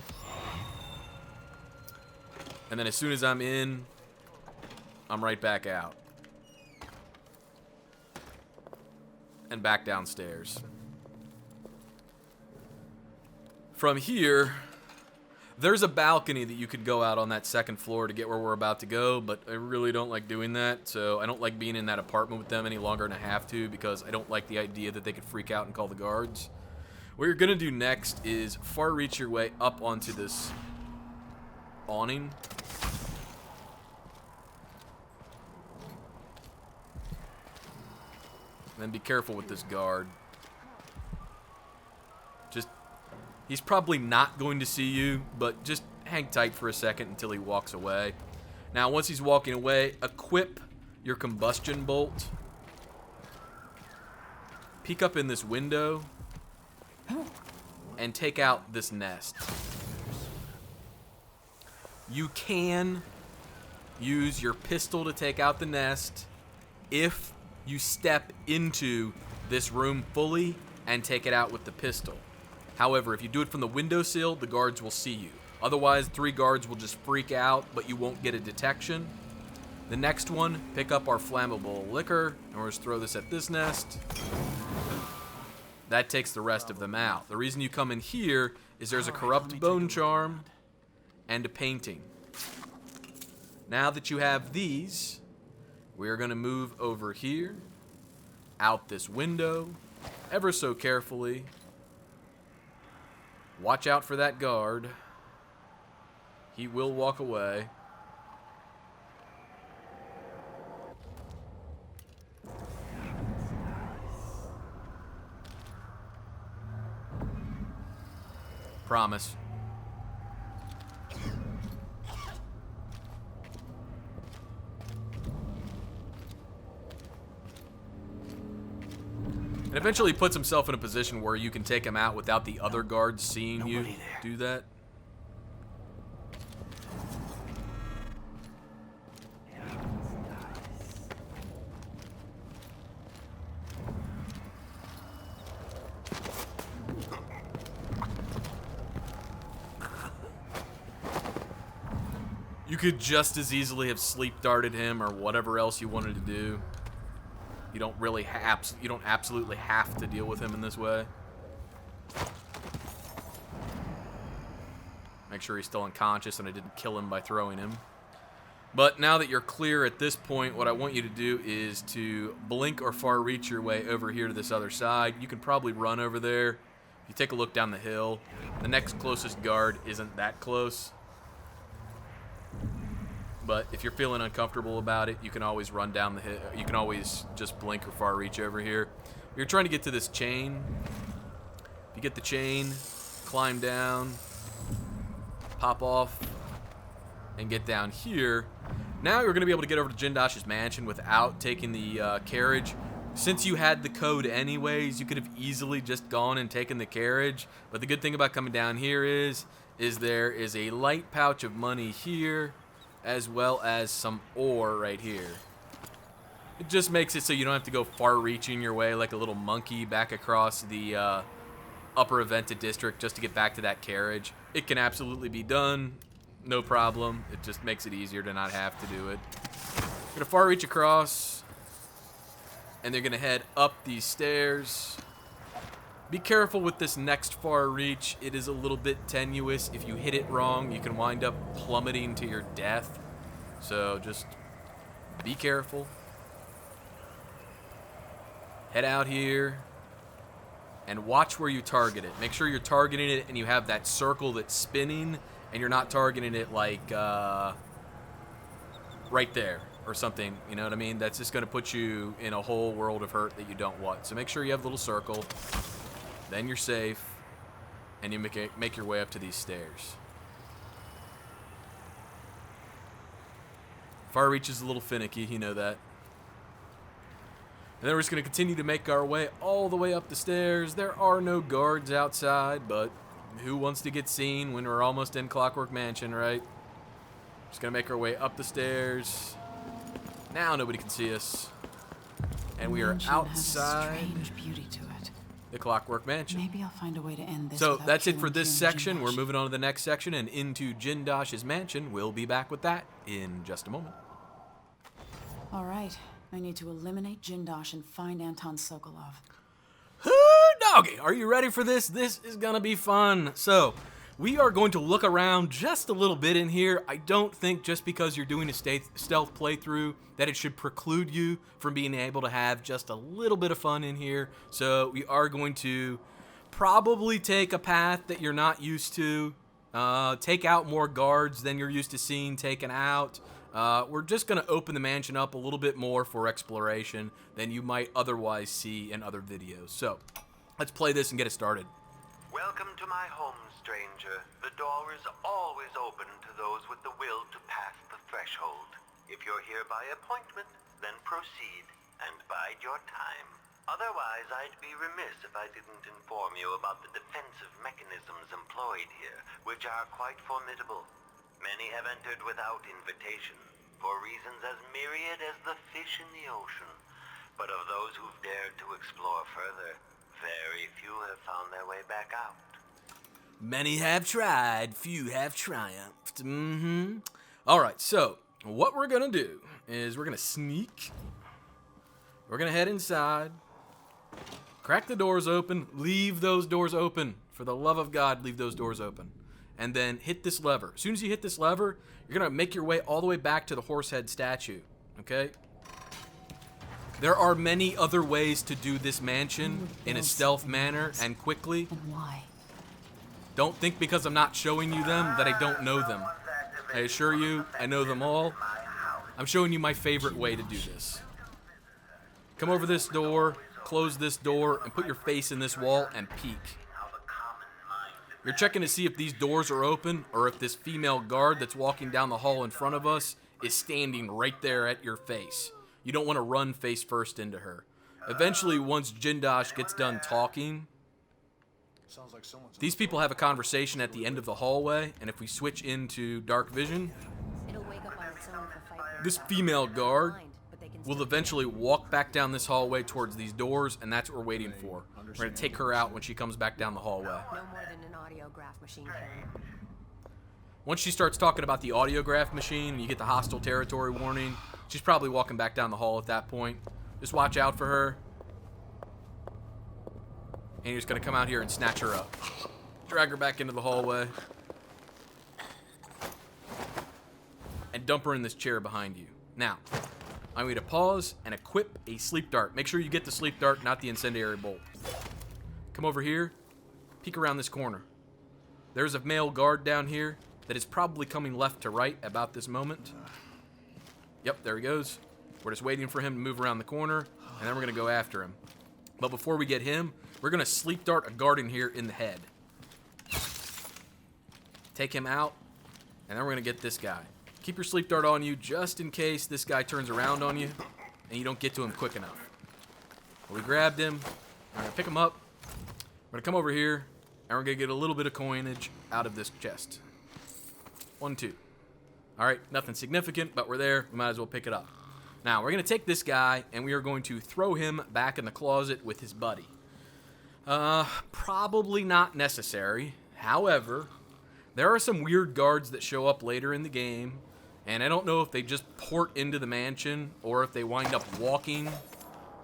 Speaker 1: And then as soon as I'm in, I'm right back out. And back downstairs. From here, there's a balcony that you could go out on that second floor to get where we're about to go, but I really don't like doing that, so I don't like being in that apartment with them any longer than I have to because I don't like the idea that they could freak out and call the guards. What you're going to do next is far reach your way up onto this awning. And then be careful with this guard. He's probably not going to see you, but just hang tight for a second until he walks away. Now, once he's walking away, equip your combustion bolt. Peek up in this window and take out this nest. You can use your pistol to take out the nest if you step into this room fully and take it out with the pistol. However, if you do it from the windowsill, the guards will see you. Otherwise, 3 guards will just freak out, but you won't get a detection. The next one, pick up our flammable liquor, and we'll just throw this at this nest. That takes the rest of them out. The reason you come in here is there's a corrupt bone charm and a painting. Now that you have these, we're going to move over here, out this window, ever so carefully. Watch out for that guard. He will walk away. promise. And eventually he puts himself in a position where you can take him out without the other guards seeing you do that. You could just as easily have sleep darted him or whatever else you wanted to do. You don't really you don't absolutely have to deal with him in this way. Make sure he's still unconscious and I didn't kill him by throwing him. But now that you're clear at this point, what I want you to do is to blink or far reach your way over here to this other side. You can probably run over there. If you take a look down the hill, the next closest guard isn't that close. But if you're feeling uncomfortable about it, you can always run down the hill. You can always just blink or far reach over here. You're trying to get to this chain. If you get the chain, climb down, pop off, and get down here. Now you're going to be able to get over to Jindosh's mansion without taking the carriage. Since you had the code anyways, you could have easily just gone and taken the carriage. But the good thing about coming down here is there is a light pouch of money here, as well as some ore right here. It just makes it so you don't have to go far-reaching your way like a little monkey back across the upper Aventa district just to get back to that carriage. It can absolutely be done, no problem. It just makes it easier to not have to do it. You're gonna far-reach across, and they're gonna head up these stairs. Be careful with this next far reach. It is a little bit tenuous. If you hit it wrong, you can wind up plummeting to your death. So just be careful. Head out here and watch where you target it. Make sure you're targeting it and you have that circle that's spinning and you're not targeting it like right there or something. You know what I mean? That's just going to put you in a whole world of hurt that you don't want. So make sure you have a little circle. Then you're safe, and you make your way up to these stairs. Far reach is a little finicky, you know that. And then we're just going to continue to make our way all the way up the stairs. There are no guards outside, but who wants to get seen when we're almost in Clockwork Mansion, right? Just going to make our way up the stairs. Now nobody can see us. And we are outside.
Speaker 3: Has a strange beauty to it.
Speaker 1: The Clockwork Mansion.
Speaker 3: Maybe I'll find a way to end this.
Speaker 1: So that's it for this section. We're moving on to the next section and into Jindosh's mansion. We'll be back with that in just a moment.
Speaker 3: All right. I need to eliminate Jindosh and find Anton Sokolov.
Speaker 1: Doggy, are you ready for this? This is gonna be fun. So, we are going to look around just a little bit in here. I don't think just because you're doing a stealth playthrough that it should preclude you from being able to have just a little bit of fun in here. So we are going to probably take a path that you're not used to, take out more guards than you're used to seeing taken out. We're just going to open the mansion up a little bit more for exploration than you might otherwise see in other videos. So let's play this and get it started.
Speaker 10: Welcome to my home, stranger. The door is always open to those with the will to pass the threshold. If you're here by appointment, then proceed and bide your time. Otherwise, I'd be remiss if I didn't inform you about the defensive mechanisms employed here, which are quite formidable. Many have entered without invitation, for reasons as myriad as the fish in the ocean. But of those who've dared to explore further, very few have found their way back out.
Speaker 1: Many have tried, few have triumphed. All right, so what we're going to do is we're going to sneak. We're going to head inside. Crack the doors open. Leave those doors open. For the love of God, leave those doors open. And then hit this lever. As soon as you hit this lever, you're going to make your way all the way back to the horsehead statue. Okay? There are many other ways to do this mansion in a stealth manner and quickly.
Speaker 3: And why?
Speaker 1: Don't think because I'm not showing you them that I don't know them. I assure you, I know them all. I'm showing you my favorite way to do this. Come over this door, close this door, and put your face in this wall and peek. You're checking to see if these doors are open or if this female guard that's walking down the hall in front of us is standing right there at your face. You don't want to run face first into her. Eventually, once Jindosh gets done talking, these people have a conversation at the end of the hallway, and if we switch into dark vision, this female guard will eventually walk back down this hallway towards these doors, and that's what we're waiting for. We're going to take her out when she comes back down the hallway.
Speaker 5: No more than an audiograph machine can.
Speaker 1: Once she starts talking about the audiograph machine and you get the hostile territory warning, she's probably walking back down the hall at that point. Just watch out for her. And you're just going to come out here and snatch her up. Drag her back into the hallway. And dump her in this chair behind you. Now, I'm going to pause and equip a sleep dart. Make sure you get the sleep dart, not the incendiary bolt. Come over here. Peek around this corner. There's a male guard down here that is probably coming left to right about this moment. Yep, there he goes. We're just waiting for him to move around the corner, and then we're going to go after him. But before we get him, we're going to sleep dart a guard in here in the head. Take him out, and then we're going to get this guy. Keep your sleep dart on you just in case this guy turns around on you and you don't get to him quick enough. We grabbed him. We're going to pick him up. We're going to come over here, and we're going to get a little bit of coinage out of this chest. 1, 2. All right, nothing significant, but we're there. We might as well pick it up. Now, we're going to take this guy, and we are going to throw him back in the closet with his buddy. Probably not necessary. However, there are some weird guards that show up later in the game, and I don't know if they just port into the mansion or if they wind up walking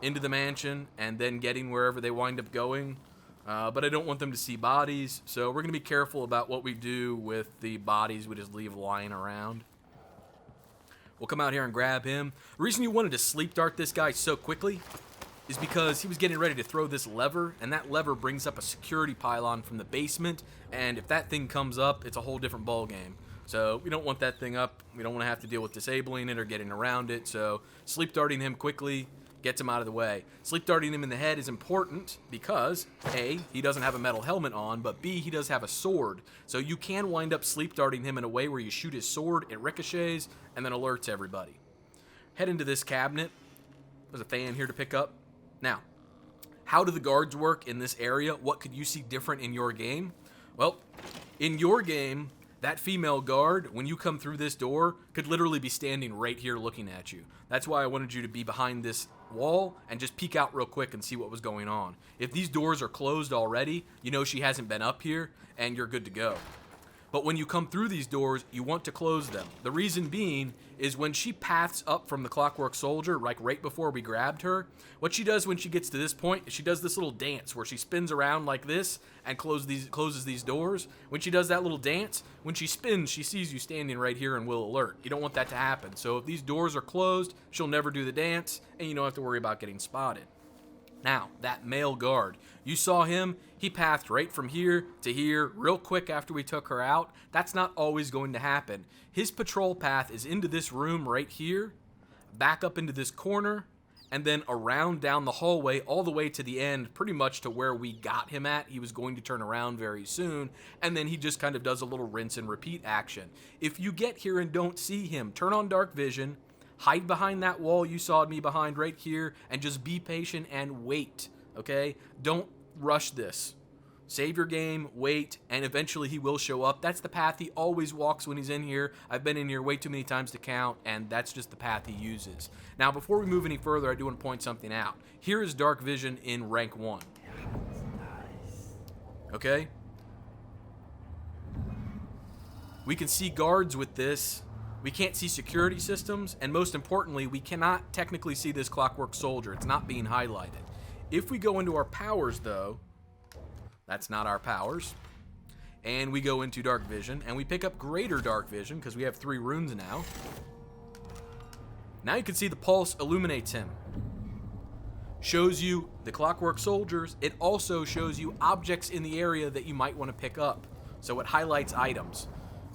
Speaker 1: into the mansion and then getting wherever they wind up going. But I don't want them to see bodies, so we're going to be careful about what we do with the bodies we just leave lying around. We'll come out here and grab him. The reason you wanted to sleep dart this guy so quickly is because he was getting ready to throw this lever, and that lever brings up a security pylon from the basement, and if that thing comes up, it's a whole different ball game. So we don't want that thing up. We don't want to have to deal with disabling it or getting around it, so sleep darting him quickly gets him out of the way. Sleep darting him in the head is important because, A, he doesn't have a metal helmet on, but B, he does have a sword. So you can wind up sleep darting him in a way where you shoot his sword, it ricochets, and then alerts everybody. Head into this cabinet. There's a fan here to pick up. Now, how do the guards work in this area? What could you see different in your game? Well, in your game, that female guard, when you come through this door, could literally be standing right here looking at you. That's why I wanted you to be behind this wall and just peek out real quick and see what was going on. If these doors are closed already, you know she hasn't been up here, and you're good to go. But when you come through these doors, you want to close them. The reason being is when she paths up from the Clockwork Soldier, like right before we grabbed her, what she does when she gets to this point is she does this little dance where she spins around like this and closes these doors. When she does that little dance, when she spins, she sees you standing right here and will alert. You don't want that to happen. So if these doors are closed, she'll never do the dance, and you don't have to worry about getting spotted. Now, that male guard, you saw him, he pathed right from here to here real quick after we took her out. That's not always going to happen. His patrol path is into this room right here, back up into this corner, and then around down the hallway all the way to the end, pretty much to where we got him at. He was going to turn around very soon, and then he just kind of does a little rinse and repeat action. If you get here and don't see him, turn on dark vision, hide behind that wall you saw me behind right here, and just be patient and wait, okay? Don't rush this. Save your game, wait, and eventually he will show up. That's the path he always walks when he's in here. I've been in here way too many times to count, and that's just the path he uses. Now, before we move any further, I do want to point something out. Here is dark vision in rank 1. Okay? We can see guards with this. We can't see security systems, and most importantly, we cannot technically see this Clockwork Soldier. It's not being highlighted. If we go into our powers, though, that's not our powers, and we go into dark vision, and we pick up greater dark vision, because we have 3 runes now. Now you can see the pulse illuminates him. Shows you the Clockwork Soldiers. It also shows you objects in the area that you might want to pick up. So it highlights items.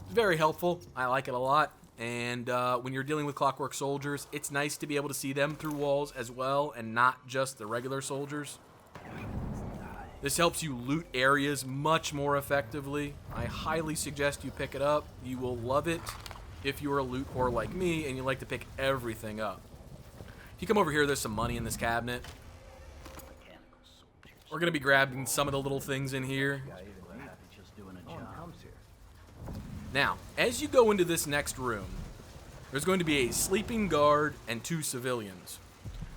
Speaker 1: It's very helpful. I like it a lot. And when you're dealing with Clockwork Soldiers, it's nice to be able to see them through walls as well, and not just the regular soldiers. This helps you loot areas much more effectively. I highly suggest you pick it up. You will love it if you're a loot whore like me and you like to pick everything up. If you come over here, there's some money in this cabinet. We're going to be grabbing some of the little things in here. Now, as you go into this next room, there's going to be a sleeping guard and 2 civilians.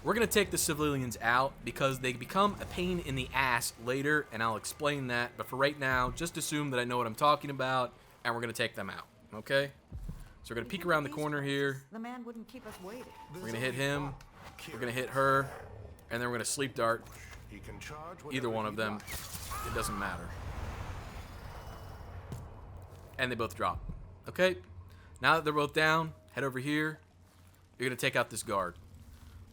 Speaker 1: We're going to take the civilians out because they become a pain in the ass later, and I'll explain that. But for right now, just assume that I know what I'm talking about, and we're going to take them out, okay? So we're going to peek around the corner here.
Speaker 11: The man wouldn't keep us waiting.
Speaker 1: We're going to hit him. We're going to hit her. And then we're going to sleep dart either one of them. It doesn't matter. And they both drop. Okay? Now that they're both down, head over here. You're going to take out this guard.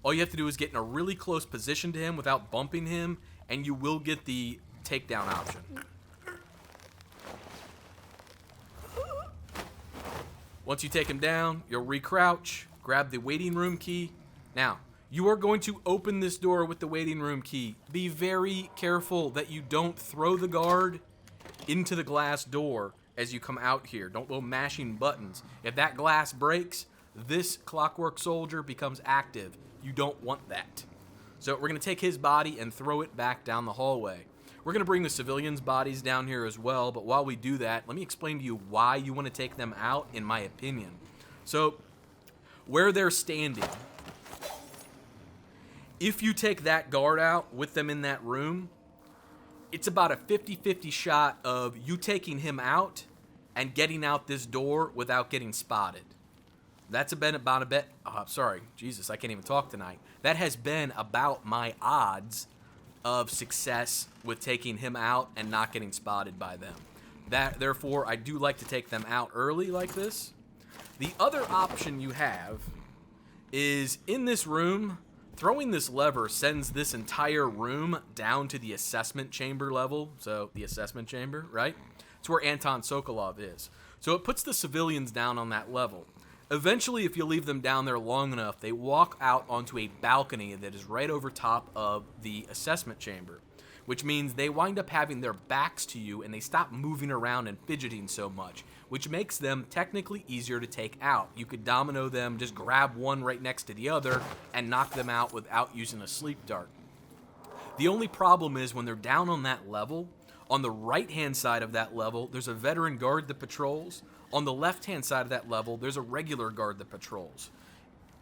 Speaker 1: All you have to do is get in a really close position to him without bumping him, and you will get the takedown option. Once you take him down, you'll recrouch, grab the waiting room key. Now, you are going to open this door with the waiting room key. Be very careful that you don't throw the guard into the glass door as you come out here. Don't go mashing buttons. If that glass breaks, this Clockwork Soldier becomes active. You don't want that. So we're going to take his body and throw it back down the hallway. We're going to bring the civilians' bodies down here as well, but while we do that, let me explain to you why you want to take them out, in my opinion. So, where they're standing, if you take that guard out with them in that room, it's about a 50-50 shot of you taking him out and getting out this door without getting spotted. That's been about a bet. Sorry, Jesus, I can't even talk tonight. That has been about my odds of success with taking him out and not getting spotted by them. Therefore, I do like to take them out early like this. The other option you have is in this room, throwing this lever sends this entire room down to the assessment chamber level. So the assessment chamber, right? It's where Anton Sokolov is. So it puts the civilians down on that level. Eventually, if you leave them down there long enough, they walk out onto a balcony that is right over top of the assessment chamber, which means they wind up having their backs to you and they stop moving around and fidgeting so much, which makes them technically easier to take out. You could domino them, just grab one right next to the other and knock them out without using a sleep dart. The only problem is when they're down on that level, on the right-hand side of that level, there's a veteran guard that patrols. On the left-hand side of that level, there's a regular guard that patrols.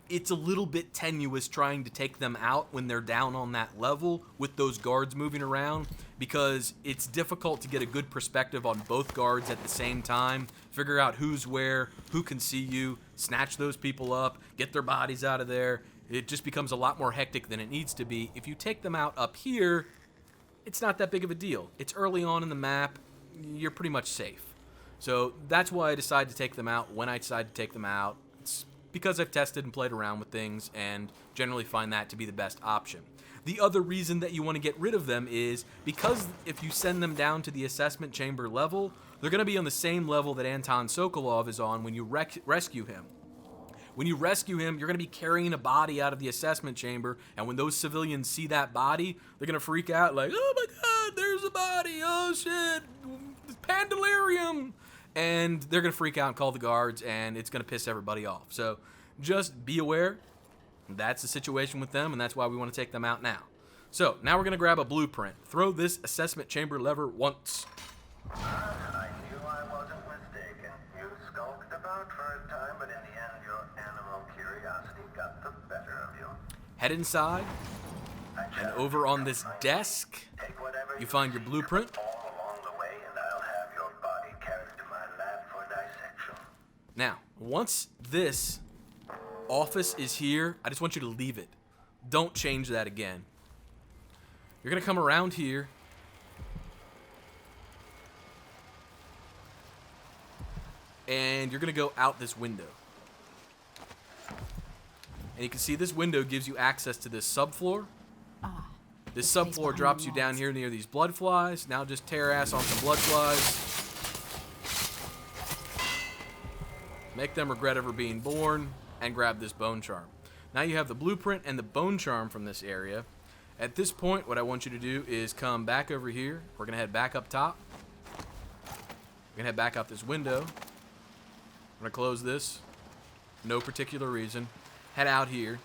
Speaker 1: It's a little bit tenuous trying to take them out when they're down on that level with those guards moving around, because it's difficult to get a good perspective on both guards at the same time, figure out who's where, who can see you, snatch those people up, get their bodies out of there. It just becomes a lot more hectic than it needs to be. If you take them out up here, it's not that big of a deal. It's early on in the map. You're pretty much safe. So that's why I decide to take them out when I decide to take them out. It's because I've tested and played around with things and generally find that to be the best option. The other reason that you want to get rid of them is because if you send them down to the assessment chamber level, they're going to be on the same level that Anton Sokolov is on when you rescue him. When you rescue him, you're going to be carrying a body out of the assessment chamber, and when those civilians see that body, they're going to freak out like, oh my god, there's a body, oh shit, Pandalarium! And they're going to freak out and call the guards, and it's going to piss everybody off. So just be aware. That's the situation with them, and that's why we want to take them out now. So now we're going to grab a blueprint. Throw this assessment chamber lever once.
Speaker 10: I knew I wasn't mistaken. You skulked about for a time, but in the end, your animal curiosity got the better of you.
Speaker 1: Head inside, and over on this desk, you find your blueprint. Now, once this office is here, I just want you to leave it. Don't change that again. You're going to come around here. And you're going to go out this window. And you can see this window gives you access to this subfloor. This subfloor drops you down here near these blood flies. Now just tear ass on some blood flies. Make them regret ever being born, and grab this bone charm. Now you have the blueprint and the bone charm from this area. At this point, what I want you to do is come back over here. We're going to head back up top. We're going to head back out this window. I'm going to close this. No particular reason. Head out here.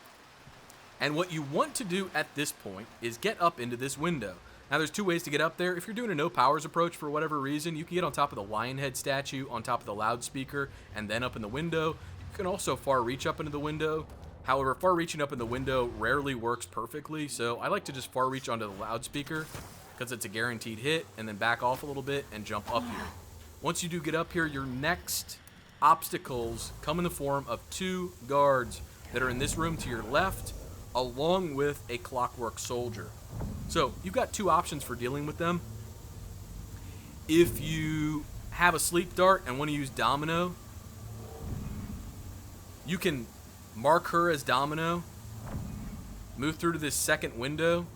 Speaker 1: And what you want to do at this point is get up into this window. Now, there's two ways to get up there. If you're doing a no powers approach for whatever reason, you can get on top of the lion head statue, on top of the loudspeaker, and then up in the window. You can also far reach up into the window. However, far reaching up in the window rarely works perfectly, so I like to just far reach onto the loudspeaker because it's a guaranteed hit, and then back off a little bit and jump up here. Once you do get up here, your next obstacles come in the form of 2 guards that are in this room to your left, along with a Clockwork Soldier. So, you've got 2 options for dealing with them. If you have a sleep dart and want to use Domino, you can mark her as Domino, move through to this second window,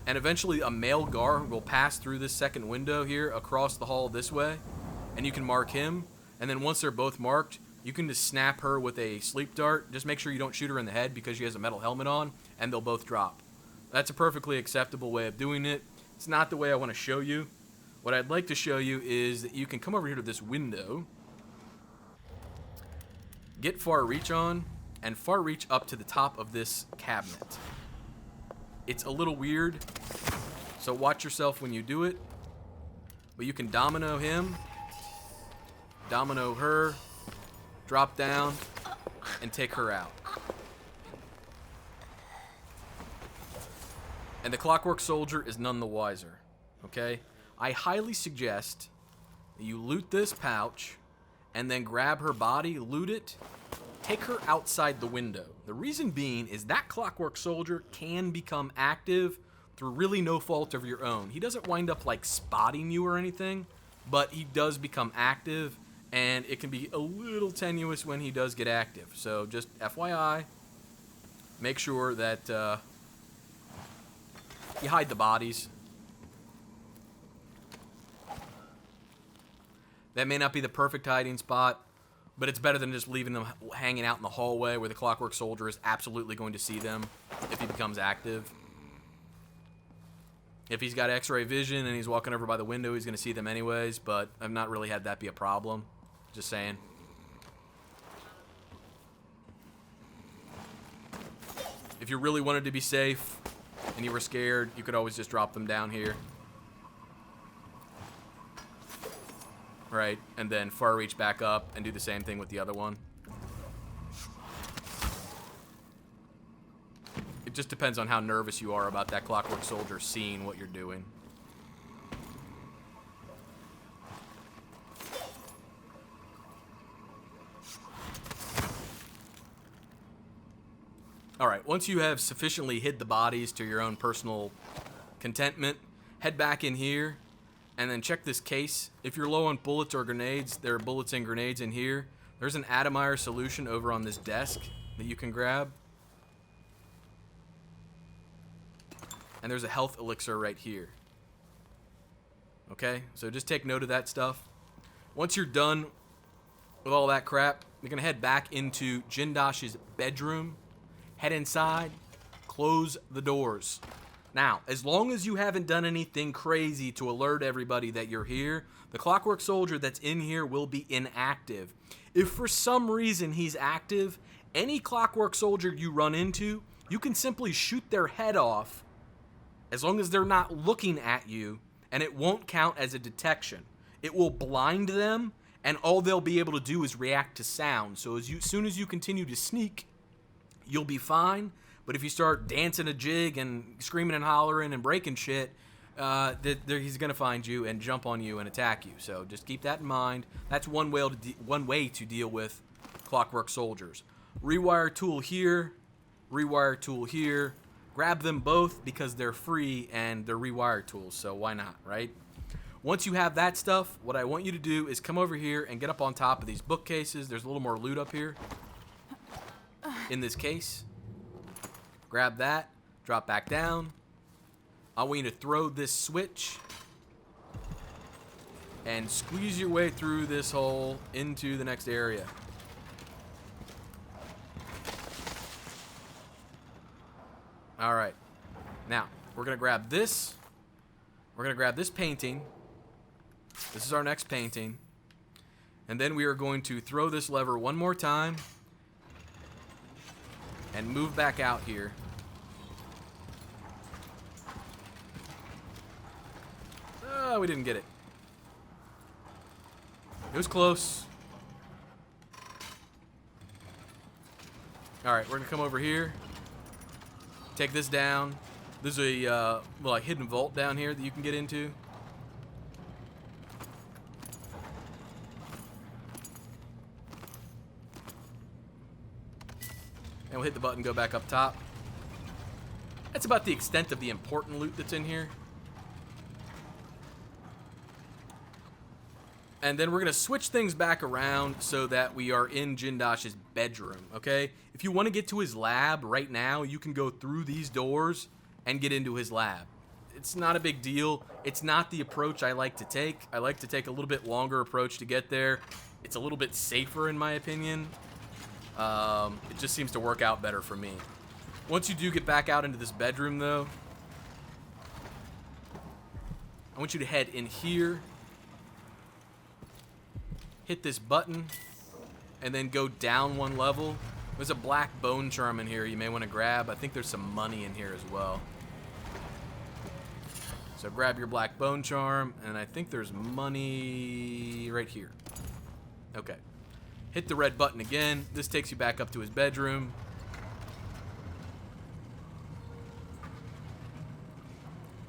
Speaker 1: and eventually a male guard will pass through this second window here across the hall this way, and you can mark him, and then once they're both marked, you can just snap her with a sleep dart. Just make sure you don't shoot her in the head because she has a metal helmet on, and they'll both drop. That's a perfectly acceptable way of doing it. It's not the way I want to show you. What I'd like to show you is that you can come over here to this window, get far reach on, and far reach up to the top of this cabinet. It's a little weird, so watch yourself when you do it. But you can domino him, domino her, drop down, and take her out. And the Clockwork Soldier is none the wiser, okay? I highly suggest that you loot this pouch, and then grab her body, loot it, take her outside the window. The reason being is that Clockwork Soldier can become active through really no fault of your own. He doesn't wind up like spotting you or anything, but he does become active, and it can be a little tenuous when he does get active. So just FYI, make sure that you hide the bodies. That may not be the perfect hiding spot, but it's better than just leaving them hanging out in the hallway where the Clockwork Soldier is absolutely going to see them if he becomes active. If he's got X-ray vision and he's walking over by the window, he's going to see them anyways, but I've not really had that be a problem. Just saying. If you really wanted to be safe and you were scared, you could always just drop them down here. Right, and then far reach back up and do the same thing with the other one. It just depends on how nervous you are about that Clockwork Soldier seeing what you're doing. Alright, once you have sufficiently hid the bodies to your own personal contentment, head back in here. And then check this case. If you're low on bullets or grenades, there are bullets and grenades in here. There's an Atomire solution over on this desk that you can grab. And there's a health elixir right here. Okay, so just take note of that stuff. Once you're done with all that crap, you're going to head back into Jindosh's bedroom. Head inside, close the doors. Now, as long as you haven't done anything crazy to alert everybody that you're here, the Clockwork Soldier that's in here will be inactive. If for some reason he's active, any Clockwork Soldier you run into, you can simply shoot their head off as long as they're not looking at you, and it won't count as a detection. It will blind them, and all they'll be able to do is react to sound. So as soon as you continue to sneak, you'll be fine. But if you start dancing a jig and screaming and hollering and breaking shit, he's going to find you and jump on you and attack you. So just keep that in mind. That's one way to deal with Clockwork Soldiers. Rewire tool here, rewire tool here. Grab them both because they're free and they're rewire tools, so why not, right? Once you have that stuff, what I want you to do is come over here and get up on top of these bookcases. There's a little more loot up here in this case. Grab that, drop back down. I want you to throw this switch and squeeze your way through this hole into the next area. Alright. Now, we're going to grab this. We're going to grab this painting. This is our next painting. And then we are going to throw this lever one more time and move back out here. Oh, we didn't get it. It was close. Alright, we're going to come over here. Take this down. There's a like hidden vault down here that you can get into. And we'll hit the button, go back up top. That's about the extent of the important loot that's in here. And then we're going to switch things back around so that we are in Jindosh's bedroom, okay? If you want to get to his lab right now, you can go through these doors and get into his lab. It's not a big deal. It's not the approach I like to take. I like to take a little bit longer approach to get there. It's a little bit safer in my opinion. It just seems to work out better for me. Once you do get back out into this bedroom, though, I want you to head in here, hit this button, and then go down one level. There's a black bone charm in here you may want to grab. I think there's some money in here as well. So grab your black bone charm, and I think there's money right here. Okay. Hit the red button again. This takes you back up to his bedroom.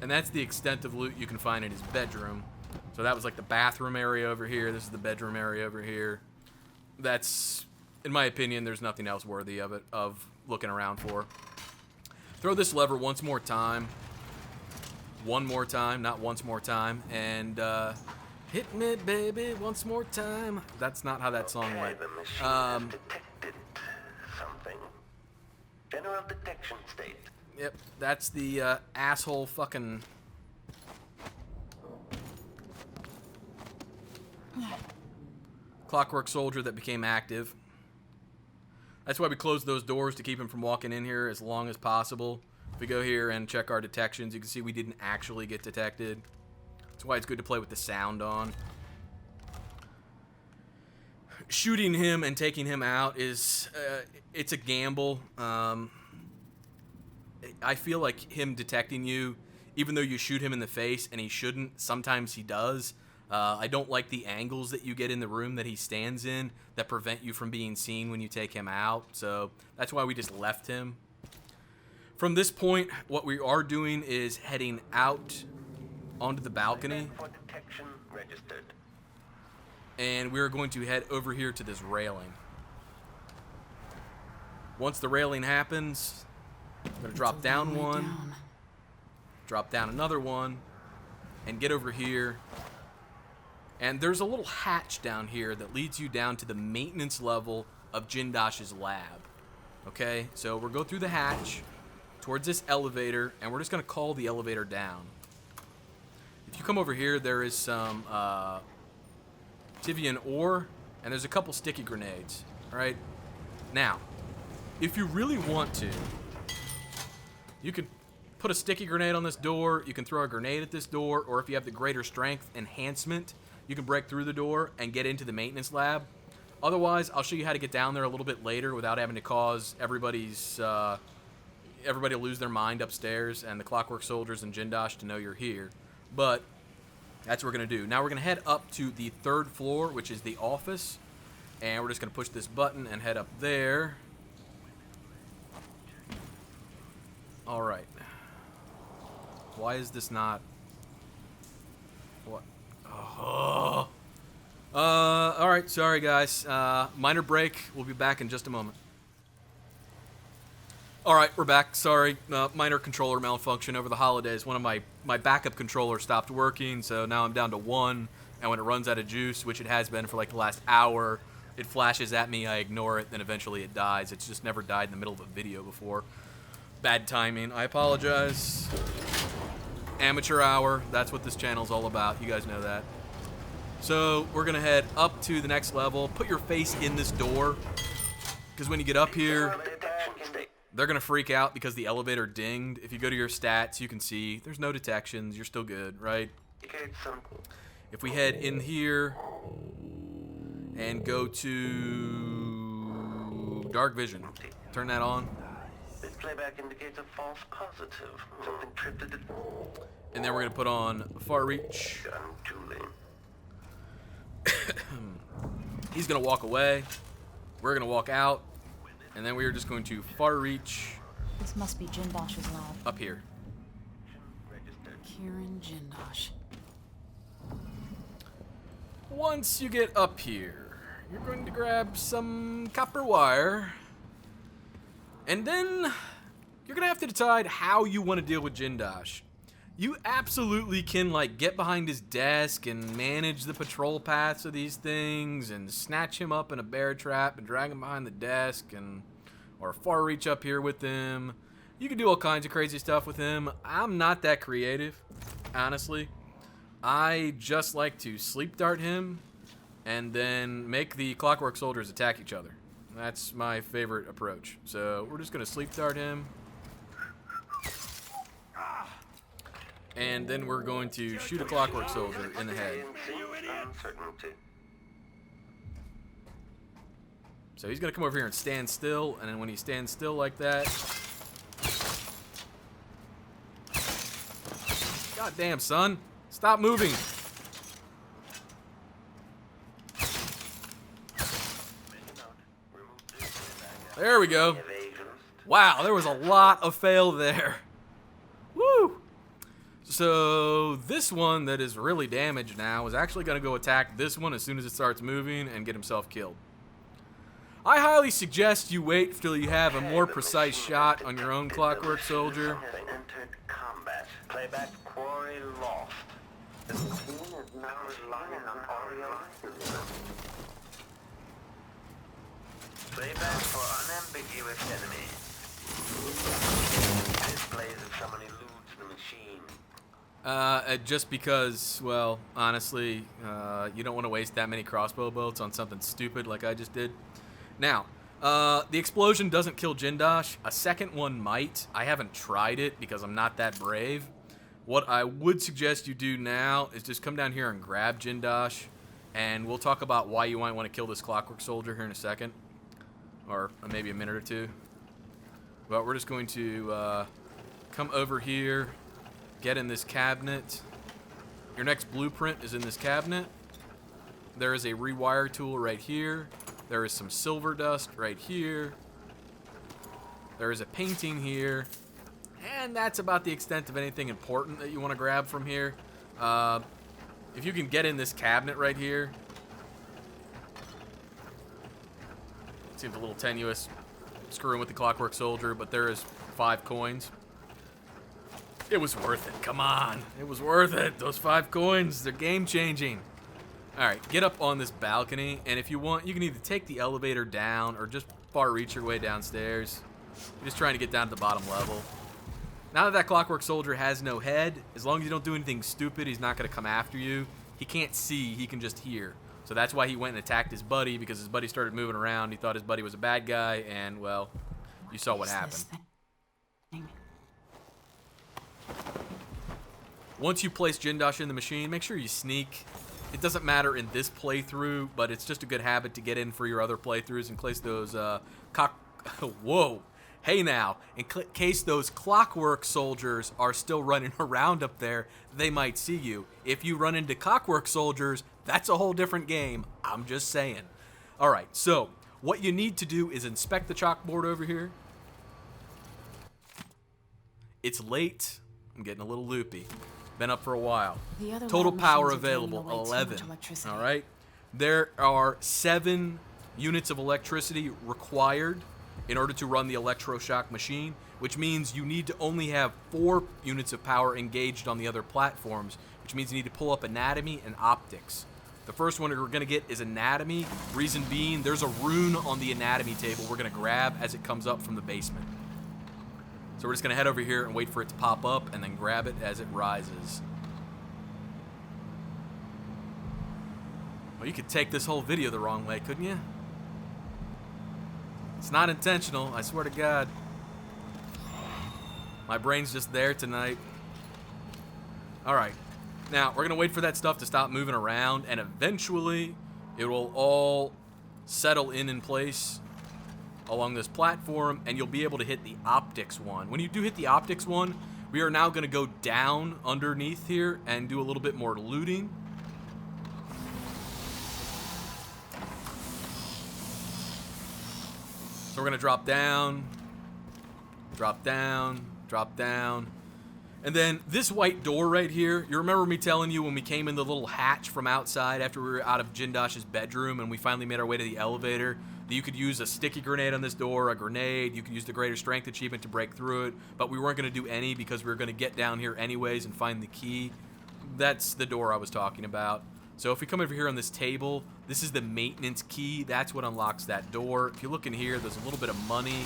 Speaker 1: And that's the extent of loot you can find in his bedroom. So that was like the bathroom area over here. This is the bedroom area over here. That's, in my opinion, there's nothing else worthy of it, of looking around for. Throw this lever once more time. One more time, not once more time. And, hit me, baby, once more time. That's not how that song went.
Speaker 6: The machine has detected something. General detection state.
Speaker 1: Yep, that's the asshole fucking... Clockwork Soldier that became active. That's why we closed those doors, to keep him from walking in here as long as possible. If we go here and check our detections, you can see we didn't actually get detected. That's why it's good to play with the sound on. Shooting him and taking him out is, it's a gamble. I feel like him detecting you, even though you shoot him in the face and he shouldn't, sometimes he does. I don't like the angles that you get in the room that he stands in that prevent you from being seen when you take him out. So that's why we just left him. From this point, what we are doing is heading out onto the balcony.
Speaker 6: For detection registered.
Speaker 1: And we're going to head over here to this railing. Once the railing happens, I'm going to drop down one, drop down another one, and get over here. And there's a little hatch down here that leads you down to the maintenance level of Jindosh's lab. Okay, so we'll go through the hatch towards this elevator, and we're just going to call the elevator down. If you come over here, there is some Tivian ore, and there's a couple sticky grenades. All right, now, if you really want to, you can put a sticky grenade on this door, you can throw a grenade at this door, or if you have the greater strength enhancement, you can break through the door and get into the maintenance lab. Otherwise, I'll show you how to get down there a little bit later without having to cause everybody to lose their mind upstairs and the Clockwork Soldiers and Jindosh to know you're here. But that's what we're going to do. Now we're going to head up to the 3rd floor, which is the office. And we're just going to push this button and head up there. Alright. Why is this not... What? Oh. Alright, sorry guys. Minor break. We'll be back in just a moment. Alright, we're back. Sorry. Minor controller malfunction over the holidays. One of my backup controllers stopped working, so now I'm down to one. And when it runs out of juice, which it has been for like the last hour, it flashes at me, I ignore it, then eventually it dies. It's just never died in the middle of a video before. Bad timing. I apologize. Amateur hour. That's what this channel's all about. You guys know that. So we're going to head up to the next level. Put your face in this door. Because when you get up here... They're going to freak out because the elevator dinged. If you go to your stats, you can see there's no detections. You're still good, right? If we head in here and go to dark vision, turn that on.
Speaker 10: This playback indicates a false positive. Something tripped it.
Speaker 1: And then we're going to put on far reach. He's going to walk away. We're going to walk out. And then we are just going to far reach.
Speaker 3: This must be Jindosh's lab.
Speaker 1: Up here.
Speaker 3: Kieran Jindosh.
Speaker 1: Once you get up here, you're going to grab some copper wire. And then you're going to have to decide how you want to deal with Jindosh. You absolutely can, like, get behind his desk and manage the patrol paths of these things and snatch him up in a bear trap and drag him behind the desk or far reach up here with him. You can do all kinds of crazy stuff with him. I'm not that creative, honestly. I just like to sleep dart him and then make the Clockwork Soldiers attack each other. That's my favorite approach. So we're just going to sleep dart him. And then we're going to shoot a Clockwork Soldier in the head. So he's going to come over here and stand still, and then when he stands still like that... God damn, son. Stop moving. There we go. Wow, there was a lot of fail there. Woo! So this one that is really damaged now is actually going to go attack this one as soon as it starts moving and get himself killed. I highly suggest you wait till you have a more precise shot on your own Clockwork Soldier.
Speaker 10: Entered combat. Playback quarry lost. The team is now relying on audio. Playback for unambiguous enemy. Displays if someone eludes the machine.
Speaker 1: Just because, well, honestly, you don't want to waste that many crossbow bolts on something stupid like I just did. Now, the explosion doesn't kill Jindosh. A second one might. I haven't tried it because I'm not that brave. What I would suggest you do now is just come down here and grab Jindosh, and we'll talk about why you might want to kill this Clockwork Soldier here in a second, or maybe a minute or two. But we're just going to come over here, get in this cabinet. Your next blueprint is in this cabinet. There is a rewire tool right here. There is some silver dust right here. There is a painting here. And that's about the extent of anything important that you want to grab from here. If you can get in this cabinet right here. It seems a little tenuous screwing with the Clockwork Soldier, but there is 5 coins. It was worth it. Come on. It was worth it. Those 5 coins, they're game-changing. Alright, get up on this balcony, and if you want, you can either take the elevator down or just far reach your way downstairs. You're just trying to get down to the bottom level. Now that Clockwork Soldier has no head, as long as you don't do anything stupid, he's not going to come after you. He can't see, he can just hear. So that's why he went and attacked his buddy, because his buddy started moving around. He thought his buddy was a bad guy, and, well, you saw what happened. Once you place Jindosh in the machine, make sure you sneak. It doesn't matter in this playthrough, but it's just a good habit to get in for your other playthroughs in case those Whoa. Hey now, in case those Clockwork Soldiers are still running around up there, they might see you. If you run into Clockwork Soldiers, that's a whole different game. I'm just saying. Alright, so what you need to do is inspect the chalkboard over here. It's late. I'm getting a little loopy. Been up for a while. Total power available, 11. Alright? There are 7 units of electricity required in order to run the electroshock machine, which means you need to only have 4 units of power engaged on the other platforms, which means you need to pull up anatomy and optics. The first one we're going to get is anatomy. Reason being, there's a rune on the anatomy table we're going to grab as it comes up from the basement. So we're just going to head over here and wait for it to pop up and then grab it as it rises. Well, you could take this whole video the wrong way, couldn't you? It's not intentional, I swear to God. My brain's just there tonight. Alright. Now, we're going to wait for that stuff to stop moving around, and eventually it will all settle in place along this platform, and you'll be able to hit the optics one. When you do hit the optics one, we are now going to go down underneath here and do a little bit more looting. So we're going to drop down, drop down, drop down. And then this white door right here, you remember me telling you when we came in the little hatch from outside after we were out of Jindosh's bedroom and we finally made our way to the elevator, that you could use a sticky grenade on this door, a grenade, you could use the greater strength achievement to break through it, but we weren't going to do any because we were going to get down here anyways and find the key. That's the door I was talking about. So if we come over here on this table, this is the maintenance key. That's what unlocks that door. If you look in here, there's a little bit of money.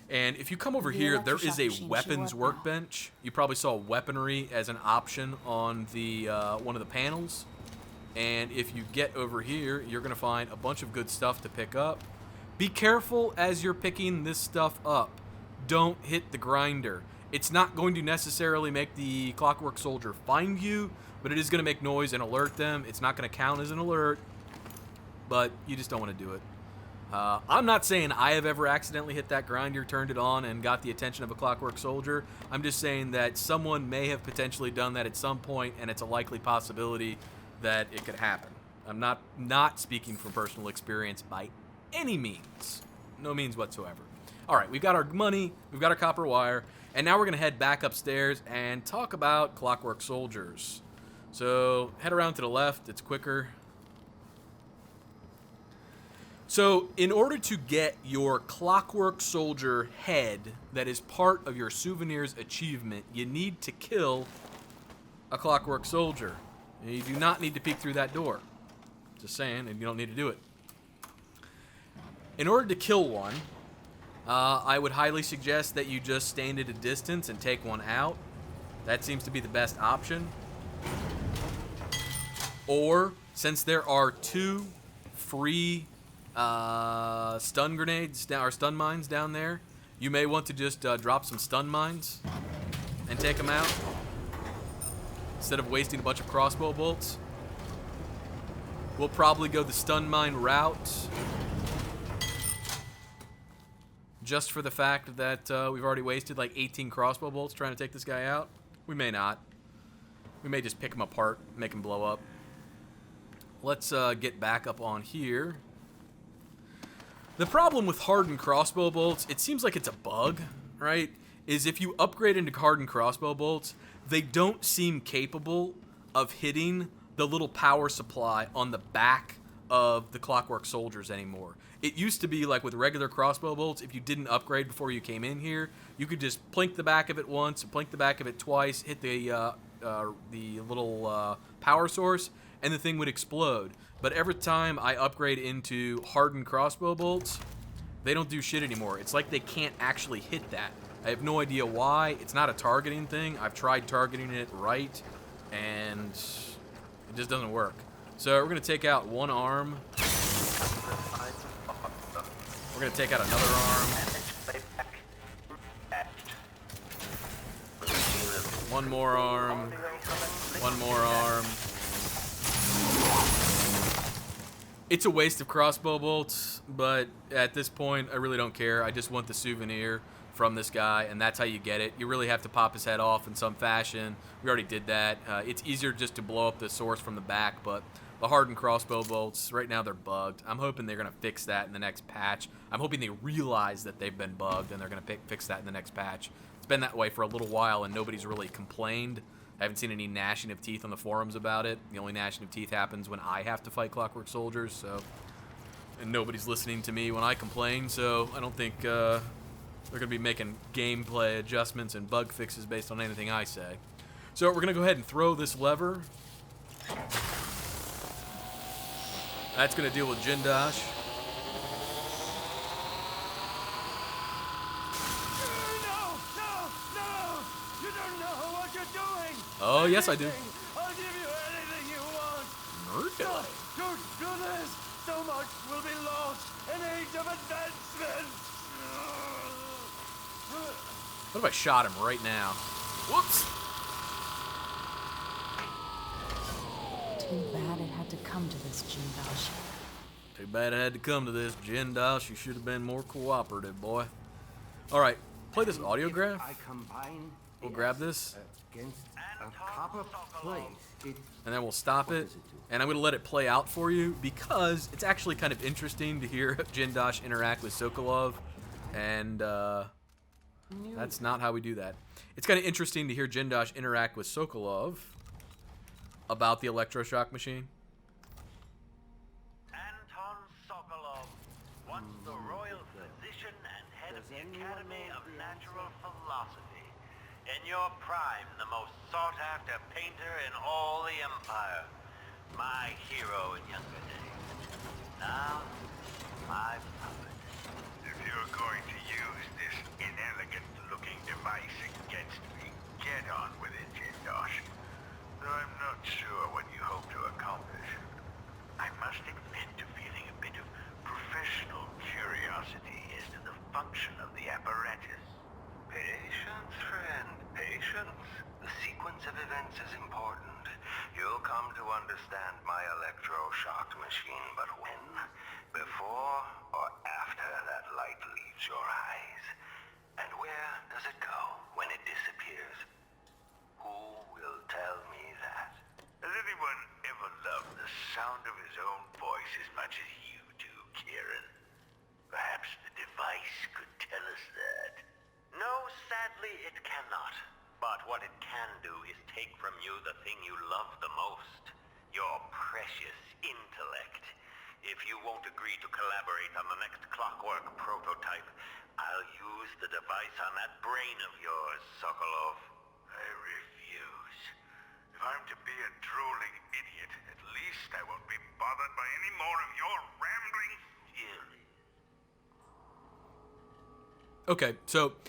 Speaker 1: And if you come over here, there is a weapons workbench. You probably saw weaponry as an option on the one of the panels. And if you get over here, you're going to find a bunch of good stuff to pick up. Be careful as you're picking this stuff up. Don't hit the grinder. It's not going to necessarily make the Clockwork Soldier find you, but it is going to make noise and alert them. It's not going to count as an alert, but you just don't want to do it. I'm not saying I have ever accidentally hit that grinder, turned it on, and got the attention of a Clockwork Soldier. I'm just saying that someone may have potentially done that at some point, and it's a likely possibility that it could happen. I'm not speaking from personal experience by any means. No means whatsoever. All right, we've got our money, we've got our copper wire, and now we're going to head back upstairs and talk about Clockwork Soldiers. So head around to the left, it's quicker. So, in order to get your Clockwork Soldier head that is part of your Souvenirs achievement, you need to kill a Clockwork Soldier. And you do not need to peek through that door. Just saying, and you don't need to do it. In order to kill one, I would highly suggest that you just stand at a distance and take one out. That seems to be the best option. Or, since there are 2 free stun grenades or stun mines down there, you may want to just drop some stun mines and take them out instead of wasting a bunch of crossbow bolts. We'll probably go the stun mine route just for the fact that we've already wasted like 18 crossbow bolts trying to take this guy out. We may not. We may just pick him apart, make him blow up. Let's get back up on here. The problem with hardened crossbow bolts, it seems like it's a bug, right? Is if you upgrade into hardened crossbow bolts, they don't seem capable of hitting the little power supply on the back of the Clockwork Soldiers anymore. It used to be like with regular crossbow bolts, if you didn't upgrade before you came in here, you could just plink the back of it once, plink the back of it twice, hit the little power source, and the thing would explode. But every time I upgrade into hardened crossbow bolts, they don't do shit anymore. It's like they can't actually hit that. I have no idea why. It's not a targeting thing. I've tried targeting it right, and it just doesn't work. So we're going to take out one arm. We're going to take out another arm. One more arm. One more arm. It's a waste of crossbow bolts, but at this point, I really don't care. I just want the souvenir from this guy, and that's how you get it. You really have to pop his head off in some fashion. We already did that. It's easier just to blow up the source from the back, but the hardened crossbow bolts, right now they're bugged. I'm hoping they're going to fix that in the next patch. I'm hoping they realize that they've been bugged, and they're going to fix that in the next patch. It's been that way for a little while, and nobody's really complained. I haven't seen any gnashing of teeth on the forums about it. The only gnashing of teeth happens when I have to fight Clockwork Soldiers, so... And nobody's listening to me when I complain, so I don't think they're going to be making gameplay adjustments and bug fixes based on anything I say. So we're going to go ahead and throw this lever. That's going to deal with Jindosh. Oh, yes, I do.
Speaker 7: I'll give you anything you want.
Speaker 1: Mercury.
Speaker 7: Don't do this. So much will be lost. An age of advancement.
Speaker 1: What if I shot him right now? Whoops!
Speaker 3: Too bad it had to come to this, Jindosh.
Speaker 1: Too bad it had to come to this, Jindosh. You should have been more cooperative, boy. Alright, play this audiograph.
Speaker 7: I combine
Speaker 1: We'll grab this,
Speaker 7: against a copper plate.
Speaker 1: and then we'll stop it. And I'm going to let it play out for you because it's actually kind of interesting to hear Jindosh interact with Sokolov. And that's not how we do that. It's kind of interesting to hear Jindosh interact with Sokolov about the electroshock machine.
Speaker 10: Anton Sokolov, once the royal physician and head of the Academy of Natural Philosophy. In your prime, the most sought-after painter in all the Empire. My hero in younger days. Now, my puppet.
Speaker 11: If you're going to use this inelegant-looking device against me, get on with it, Jindosh. Though I'm not sure what you hope to accomplish. I must admit to feeling a bit of professional curiosity as to the function of the apparatus.
Speaker 10: Patience, friend, patience. The sequence of events is important. You'll come to understand my electroshock machine, but when? Before or after that light leaves your eyes? And where does it go when it disappears? Who will tell me that?
Speaker 11: Has anyone ever loved the sound of his own voice as much as you do, Kieran? Perhaps the device could tell us that.
Speaker 10: No, sadly, it cannot. But what it can do is take from you the thing you love the most. Your precious intellect. If you won't agree to collaborate on the next Clockwork prototype, I'll use the device on that brain of yours, Sokolov.
Speaker 11: I refuse. If I'm to be a drooling idiot, at least I won't be bothered by any more of your rambling theories.
Speaker 1: Okay, so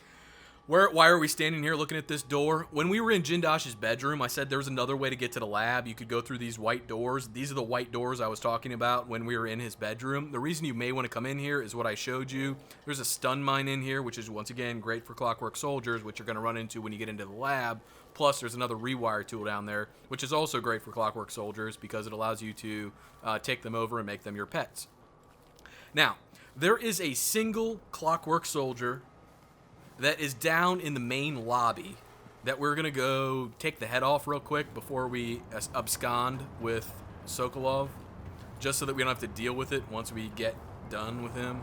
Speaker 1: why are we standing here looking at this door? When we were in Jindosh's bedroom, I said there was another way to get to the lab. You could go through these white doors. These are the white doors I was talking about when we were in his bedroom. The reason you may want to come in here is what I showed you. There's a stun mine in here, which is, once again, great for Clockwork Soldiers, which you're going to run into when you get into the lab. Plus, there's another rewire tool down there, which is also great for Clockwork Soldiers because it allows you to take them over and make them your pets. Now, there is a single Clockwork Soldier that is down in the main lobby that we're going to go take the head off real quick before we abscond with Sokolov, just so that we don't have to deal with it once we get done with him.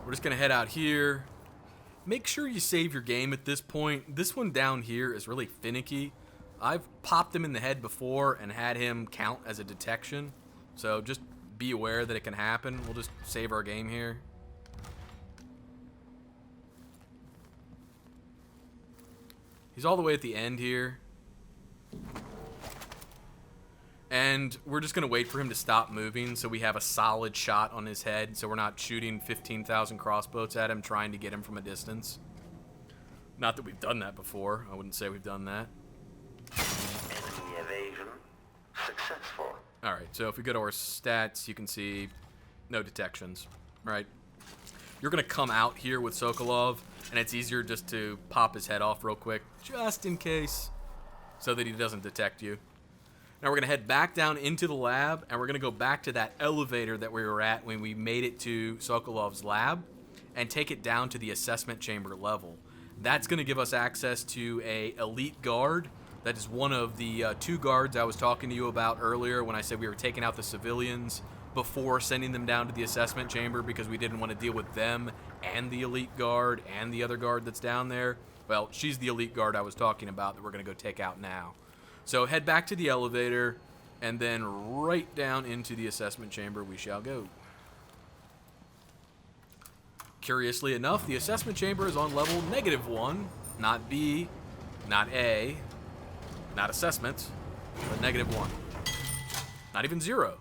Speaker 1: We're just going to head out here. Make sure you save your game at this point. This one down here is really finicky. I've popped him in the head before and had him count as a detection, so just be aware that it can happen. We'll just save our game here. He's all the way at the end here. And we're just going to wait for him to stop moving so we have a solid shot on his head, so we're not shooting 15,000 crossbows at him trying to get him from a distance. Not that we've done that before. I wouldn't say we've done that.
Speaker 10: Enemy evasion successful.
Speaker 1: Alright, so if we go to our stats, you can see no detections, right? You're going to come out here with Sokolov, and it's easier just to pop his head off real quick, just in case, so that he doesn't detect you. Now we're going to head back down into the lab, and we're going to go back to that elevator that we were at when we made it to Sokolov's lab, and take it down to the assessment chamber level. That's going to give us access to a elite guard. That is one of the 2 guards I was talking to you about earlier when I said we were taking out the civilians before sending them down to the assessment chamber because we didn't want to deal with them and the elite guard and the other guard that's down there. Well, she's the elite guard I was talking about that we're going to go take out now. So head back to the elevator, and then right down into the assessment chamber we shall go. Curiously enough, the assessment chamber is on level -1, not B, not A, not assessment, but -1. Not even 0.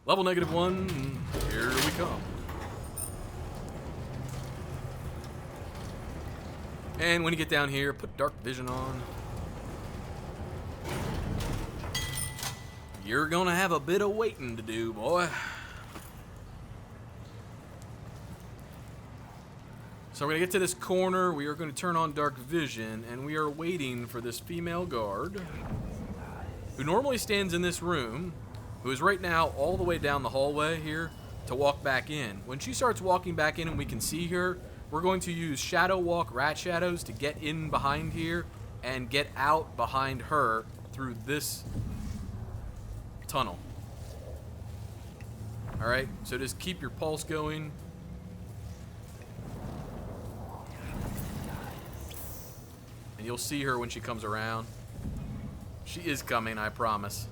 Speaker 1: Level -1, here we come. And when you get down here, put dark vision on. You're gonna have a bit of waiting to do, boy. So we're going to get to this corner. We are going to turn on dark vision, and we are waiting for this female guard who normally stands in this room, who is right now all the way down the hallway here, to walk back in. When she starts walking back in and we can see her, we're going to use Shadow Walk Rat Shadows to get in behind here and get out behind her through this tunnel. Alright, so just keep your pulse going. And you'll see her when she comes around. She is coming, I promise.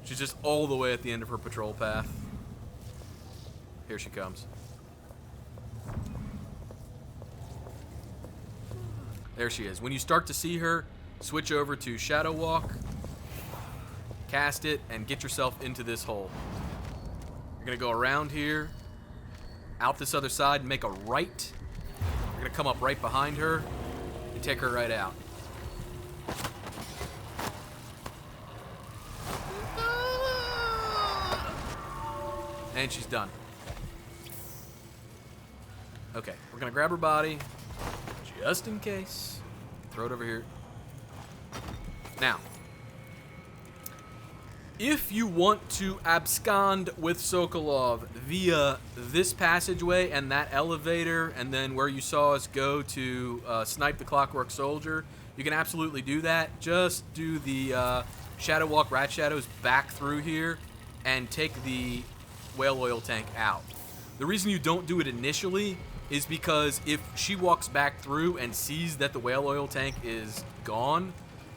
Speaker 1: She's just all the way at the end of her patrol path. Here she comes. There she is. When you start to see her, switch over to Shadow Walk, cast it, and get yourself into this hole. You're going to go around here, out this other side, and make a right. You're going to come up right behind her and take her right out. And she's done. Okay, we're going to grab her body, just in case. Throw it over here. Now, if you want to abscond with Sokolov via this passageway and that elevator, and then where you saw us go to snipe the Clockwork Soldier, you can absolutely do that. Just do the Shadow Walk Rat Shadows back through here and take the whale oil tank out. The reason you don't do it initially is because if she walks back through and sees that the whale oil tank is gone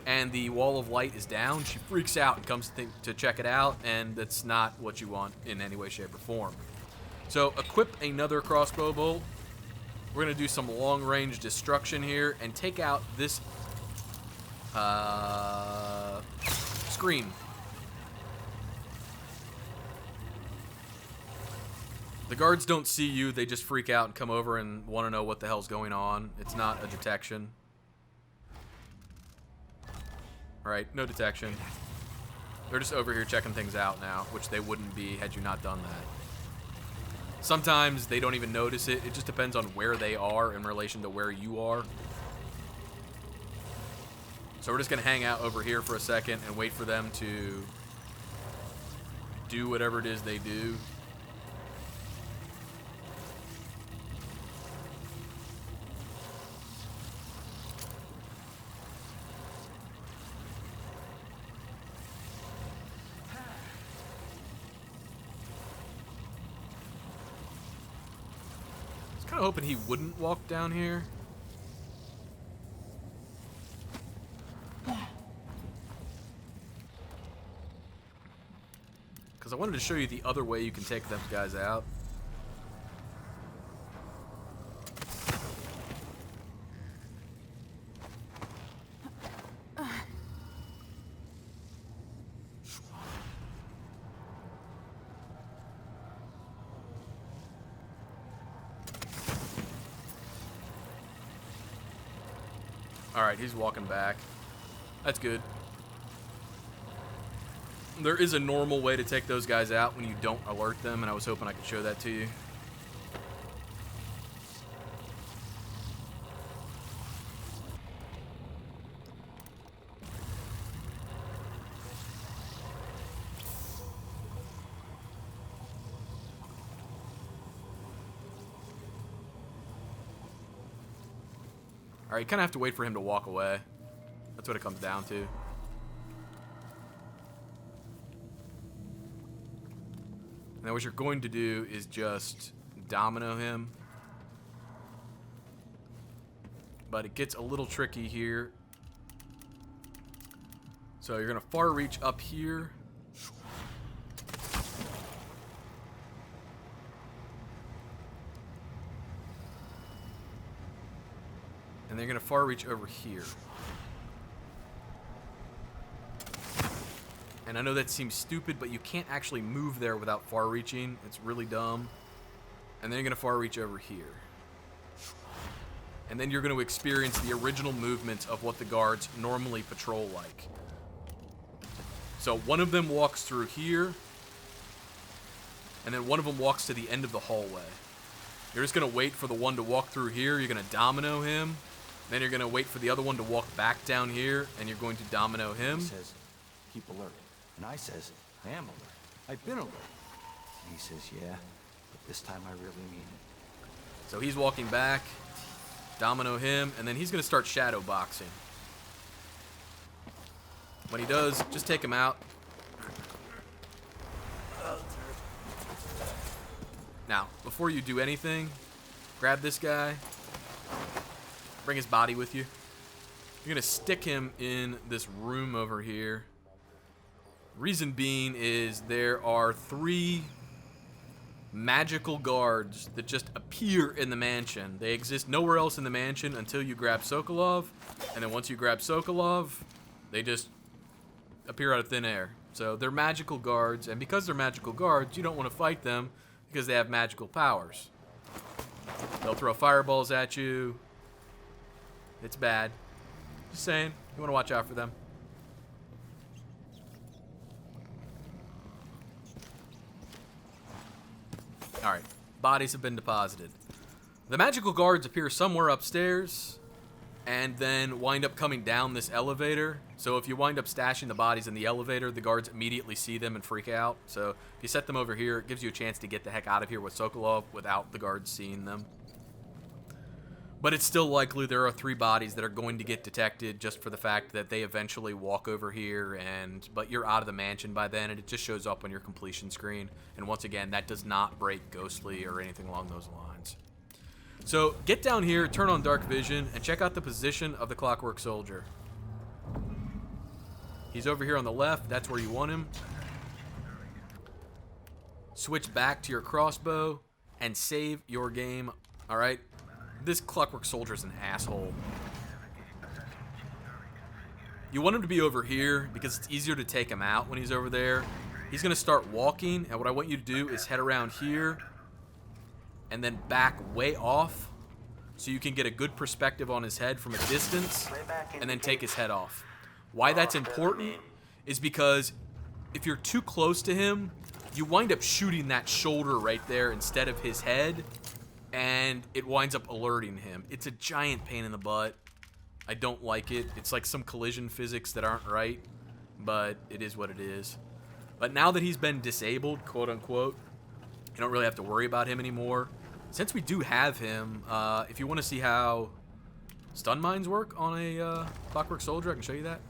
Speaker 1: and the wall of light is down, she freaks out and comes to check it out, and that's not what you want in any way, shape, or form. So equip another crossbow bolt. We're going to do some long-range destruction here and take out this screen. The guards don't see you, they just freak out and come over and want to know what the hell's going on. It's not a detection. Alright, no detection. They're just over here checking things out now, which they wouldn't be had you not done that. Sometimes they don't even notice it. It just depends on where they are in relation to where you are. So we're just going to hang out over here for a second and wait for them to do whatever it is they do. I was hoping he wouldn't walk down here. Because I wanted to show you the other way you can take them guys out. Alright, he's walking back. That's good. There is a normal way to take those guys out when you don't alert them, and I was hoping I could show that to you. Alright, you kind of have to wait for him to walk away. That's what it comes down to. Now what you're going to do is just domino him. But it gets a little tricky here. So you're going to far reach up here. And they're going to far reach over here. And I know that seems stupid, but you can't actually move there without far reaching. It's really dumb. And then you're going to far reach over here. And then you're going to experience the original movements of what the guards normally patrol like. So one of them walks through here. and then one of them walks to the end of the hallway. You're just going to wait for the one to walk through here. You're going to domino him. Then you're going to wait for the other one to walk back down here, and you're going to domino him.
Speaker 4: He says, keep alert. And I says, I am alert. I've been alert. And he says, yeah, but this time I really mean it.
Speaker 1: So he's walking back, domino him, and then he's going to start shadow boxing. When he does, just take him out. Now, before you do anything, grab this guy, bring his body with you. You're going to stick him in this room over here. Reason being is there are 3 magical guards that just appear in the mansion. They exist nowhere else in the mansion until you grab Sokolov, and then once you grab Sokolov, they just appear out of thin air. So they're magical guards, and because they're magical guards, you don't want to fight them because they have magical powers. They'll throw fireballs at you. It's bad. Just saying, you want to watch out for them. Alright, bodies have been deposited. The magical guards appear somewhere upstairs and then wind up coming down this elevator. So if you wind up stashing the bodies in the elevator, the guards immediately see them and freak out. So if you set them over here, it gives you a chance to get the heck out of here with Sokolov without the guards seeing them. But it's still likely there are 3 bodies that are going to get detected just for the fact that they eventually walk over here, but you're out of the mansion by then, and it just shows up on your completion screen. And once again, that does not break Ghostly or anything along those lines. So get down here, turn on dark vision, and check out the position of the Clockwork Soldier. He's over here on the left. That's where you want him. Switch back to your crossbow and save your game. All right? This Clockwork Soldier's an asshole. You want him to be over here because it's easier to take him out when he's over there. He's going to start walking, and what I want you to do is head around here and then back way off so you can get a good perspective on his head from a distance and then take his head off. Why that's important is because if you're too close to him, you wind up shooting that shoulder right there instead of his head, and it winds up alerting him. It's a giant pain in the butt. I don't like it. It's like some collision physics that aren't right, but it is what it is. But now that he's been disabled, quote unquote, you don't really have to worry about him anymore. Since we do have him, if you want to see how stun mines work on a Clockwork Soldier, I can show you that.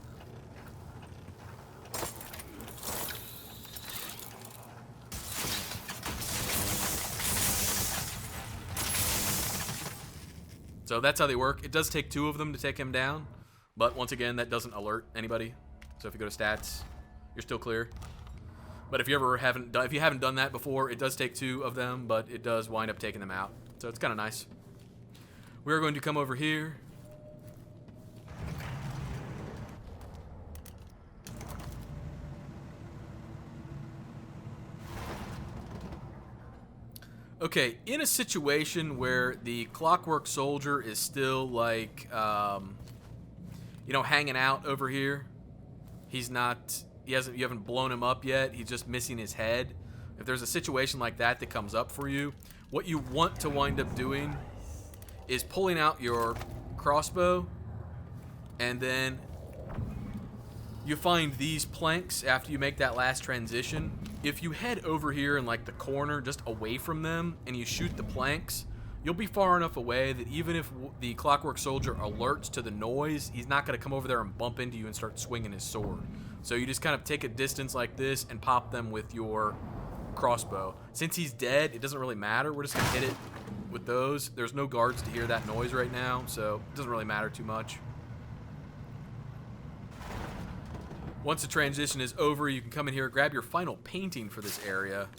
Speaker 1: So that's how they work. It does take 2 of them to take him down, but once again, that doesn't alert anybody. So if you go to stats, you're still clear. But if you haven't done that before, it does take 2 of them, but it does wind up taking them out. So it's kind of nice. We're going to come over here. Okay, in a situation where the Clockwork Soldier is still like, you know, hanging out over here, you haven't blown him up yet, he's just missing his head. If there's a situation like that that comes up for you, what you want to wind up doing is pulling out your crossbow, and then you find these planks after you make that last transition. If you head over here in like the corner just away from them and you shoot the planks, you'll be far enough away that even if the Clockwork Soldier alerts to the noise, he's not going to come over there and bump into you and start swinging his sword. So you just kind of take a distance like this and pop them with your crossbow. Since he's dead, it doesn't really matter. We're just going to hit it with those. There's no guards to hear that noise right now, so it doesn't really matter too much. Once the transition is over, you can come in here, grab your final painting for this area,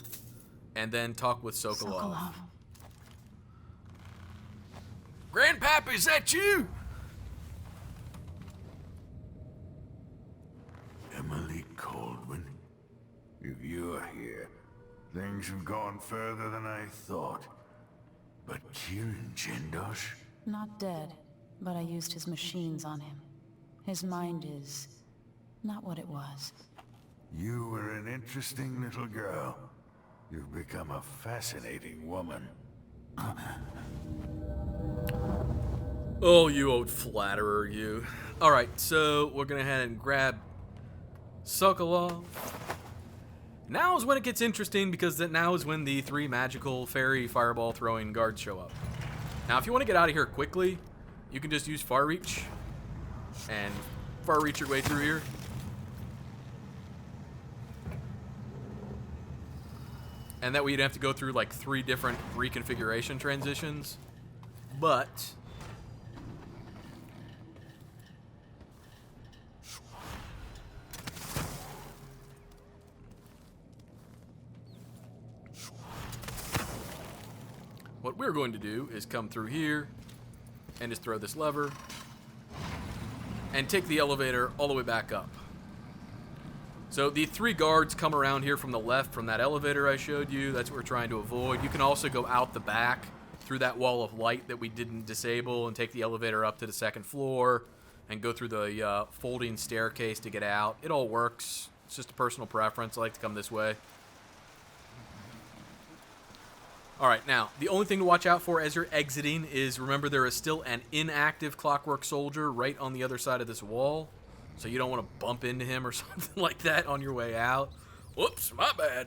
Speaker 1: and then talk with Sokolov. Grandpap, is that you?
Speaker 11: Emily Caldwin, if you're here, things have gone further than I thought. But Kieran Jendosh?
Speaker 3: Not dead, but I used his machines on him. His mind is not what it was.
Speaker 11: You were an interesting little girl.
Speaker 7: You've become a fascinating woman.
Speaker 1: Oh, you old flatterer, you. Alright, so we're gonna head and grab Sokolov. Now is when it gets interesting, because now is when the 3 magical fairy fireball throwing guards show up. Now, if you want to get out of here quickly, you can just use Far Reach and Far Reach your way through here. And that way you'd have to go through like 3 different reconfiguration transitions. But what we're going to do is come through here and just throw this lever and take the elevator all the way back up. So the 3 guards come around here from the left from that elevator I showed you. That's what we're trying to avoid. You can also go out the back through that wall of light that we didn't disable and take the elevator up to the 2nd floor and go through the folding staircase to get out. It all works. It's just a personal preference. I like to come this way. Alright, now, the only thing to watch out for as you're exiting is, remember, there is still an inactive Clockwork Soldier right on the other side of this wall. So you don't want to bump into him or something like that on your way out. Whoops, my bad.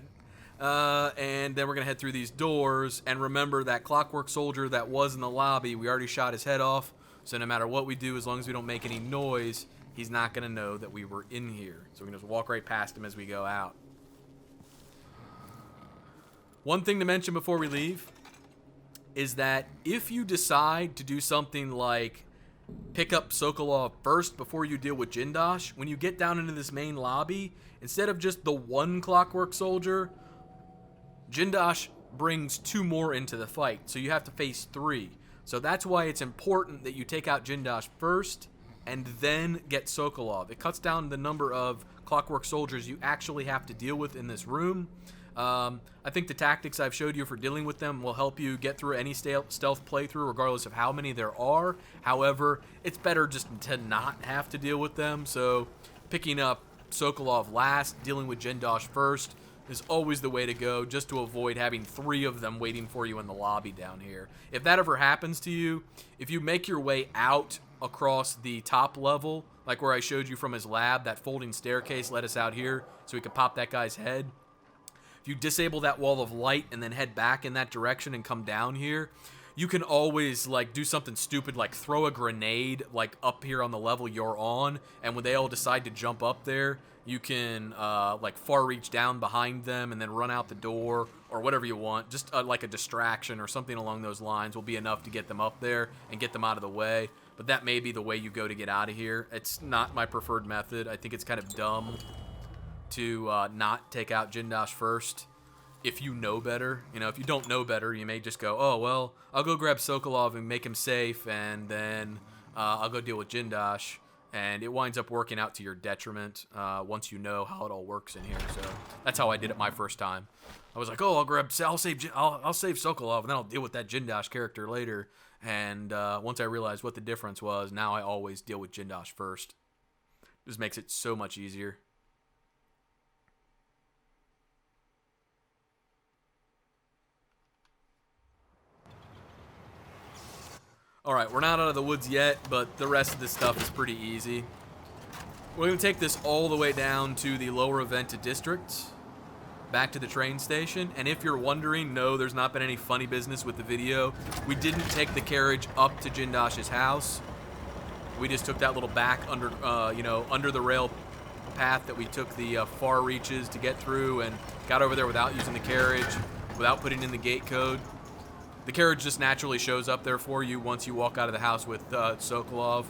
Speaker 1: And then we're going to head through these doors. And remember, that Clockwork Soldier that was in the lobby, we already shot his head off. So no matter what we do, as long as we don't make any noise, he's not going to know that we were in here. So we can just walk right past him as we go out. One thing to mention before we leave is that if you decide to do something like pick up Sokolov first before you deal with Jindosh, when you get down into this main lobby, instead of just the 1 Clockwork Soldier, Jindosh brings 2 more into the fight, so you have to face 3. So that's why it's important that you take out Jindosh first and then get Sokolov. It cuts down the number of Clockwork Soldiers you actually have to deal with in this room. I think the tactics I've showed you for dealing with them will help you get through any stealth playthrough, regardless of how many there are. However, it's better just to not have to deal with them, so picking up Sokolov last, dealing with Jindosh first, is always the way to go, just to avoid having 3 of them waiting for you in the lobby down here. If that ever happens to you, if you make your way out across the top level, like where I showed you from his lab, that folding staircase led us out here so we could pop that guy's head. If you disable that wall of light and then head back in that direction and come down here, you can always like do something stupid like throw a grenade like up here on the level you're on, and when they all decide to jump up there, you can like far reach down behind them and then run out the door or whatever you want. Just like a distraction or something along those lines will be enough to get them up there and get them out of the way. But that may be the way you go to get out of here. It's not my preferred method. I think it's kind of dumb to not take out Jindosh first if you know better. You know, if you don't know better, you may just go, oh, well, I'll go grab Sokolov and make him safe, and then I'll go deal with Jindosh, and it winds up working out to your detriment once you know how it all works in here. So that's how I did it my first time. I was like, oh, I'll save Sokolov, and then I'll deal with that Jindosh character later. And once I realized what the difference was, now I always deal with Jindosh first. This makes it so much easier. Alright, we're not out of the woods yet, but the rest of this stuff is pretty easy. We're going to take this all the way down to the lower Aventa district, back to the train station, and if you're wondering, no, there's not been any funny business with the video. We didn't take the carriage up to Jindosh's house. We just took that little back under, under the rail path that we took the far reaches to get through, and got over there without using the carriage, without putting in the gate code. The carriage just naturally shows up there for you once you walk out of the house with Sokolov.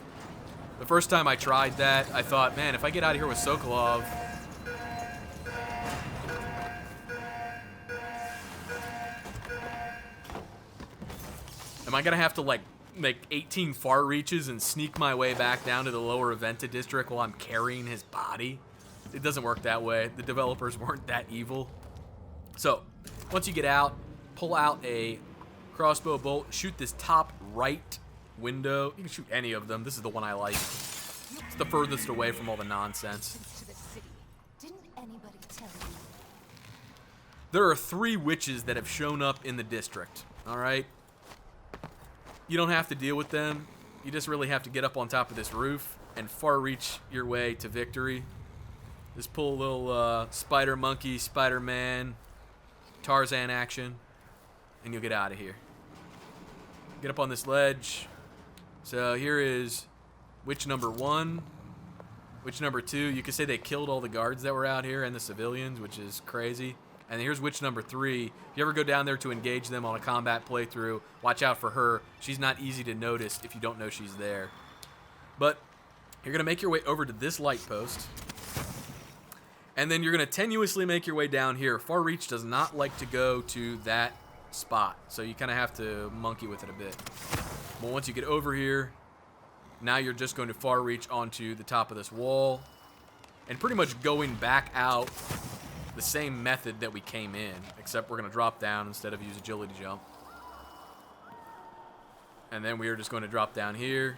Speaker 1: The first time I tried that, I thought, man, if I get out of here with Sokolov, am I going to have to, like, make 18 far reaches and sneak my way back down to the lower Aventa district while I'm carrying his body? It doesn't work that way. The developers weren't that evil. So, once you get out, pull out a crossbow bolt, shoot this top right window. You can shoot any of them. This is the one I like. It's the furthest away from all the nonsense.
Speaker 8: Didn't anybody tell you?
Speaker 1: There are 3 witches that have shown up in the district, alright? You don't have to deal with them. You just really have to get up on top of this roof and far reach your way to victory. Just pull a little spider monkey, Spider-Man, Tarzan action, and you'll get out of here. Get up on this ledge. So here is witch number 1. Witch number 2. You could say they killed all the guards that were out here and the civilians, which is crazy. And here's witch number 3. If you ever go down there to engage them on a combat playthrough, watch out for her. She's not easy to notice if you don't know she's there. But you're going to make your way over to this light post. And then you're going to tenuously make your way down here. Far Reach does not like to go to that spot, so you kind of have to monkey with it a bit. But once you get over here, now you're just going to Far Reach onto the top of this wall. And pretty much going back out the same method that we came in, except we're going to drop down instead of use agility jump. And then we are just going to drop down here.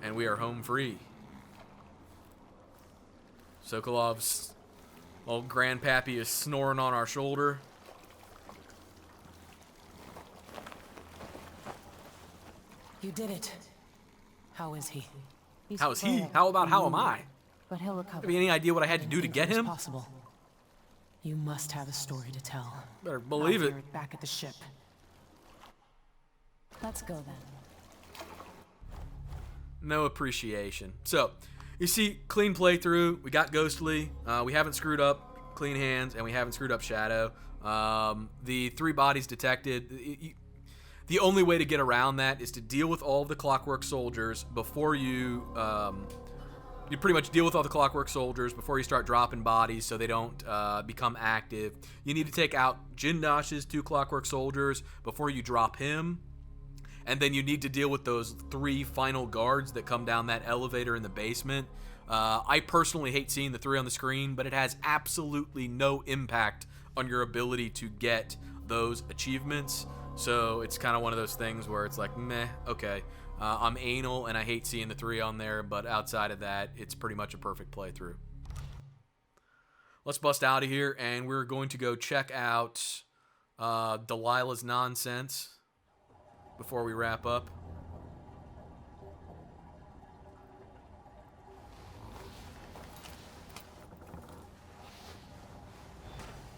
Speaker 1: And we are home free. Sokolov's old grandpappy is snoring on our shoulder.
Speaker 3: You did it. How is he?
Speaker 1: How is he? How about how am I?
Speaker 3: But he'll recover.
Speaker 1: Have you any idea what I had to do to get him?
Speaker 3: Possible. You must have a story to tell.
Speaker 1: Better believe it.
Speaker 3: Back at the ship. Let's go then.
Speaker 1: No appreciation. So, you see, clean playthrough. We got Ghostly. We haven't screwed up Clean Hands, and we haven't screwed up Shadow. The 3 bodies detected. The only way to get around that is to deal with all of the Clockwork Soldiers before you... you pretty much deal with all the Clockwork Soldiers before you start dropping bodies so they don't become active. You need to take out Jindosh's 2 Clockwork Soldiers before you drop him. And then you need to deal with those 3 final guards that come down that elevator in the basement. I personally hate seeing the 3 on the screen, but it has absolutely no impact on your ability to get those achievements. So it's kind of one of those things where it's like, meh, okay. I'm anal and I hate seeing the 3 on there, but outside of that, it's pretty much a perfect playthrough. Let's bust out of here, and we're going to go check out Delilah's nonsense before we wrap up.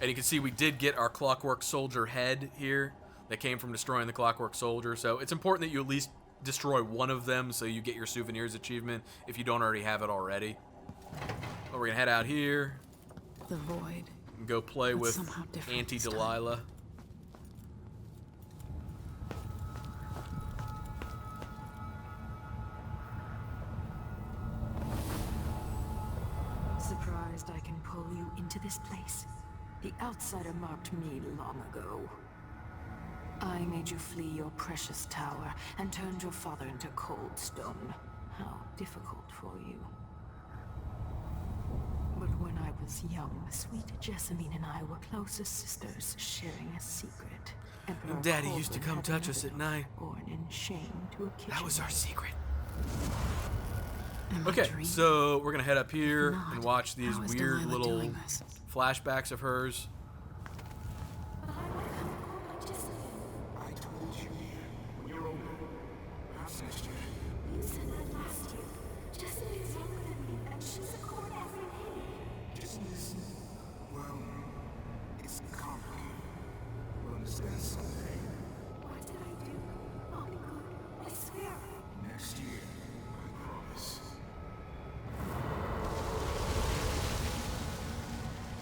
Speaker 1: And you can see we did get our Clockwork Soldier head here that came from destroying the Clockwork Soldier. So it's important that you at least destroy one of them so you get your Souvenirs achievement if you don't already have it already. But we're going to head out here.
Speaker 3: The void.
Speaker 1: And go play with Auntie Delilah.
Speaker 12: Surprised I can pull you into this place? The outsider marked me long ago. I made you flee your precious tower and turned your father into cold stone. How difficult for you. But when I was young, sweet Jessamine and I were closest sisters, sharing a secret. Emperor
Speaker 1: Daddy used to
Speaker 12: Colvin
Speaker 1: come
Speaker 12: had
Speaker 1: touch us at
Speaker 12: another,
Speaker 1: night.
Speaker 12: Born in shame to a kitchen.
Speaker 1: That was our secret. Okay, so we're gonna head up here and watch these weird little flashbacks of hers.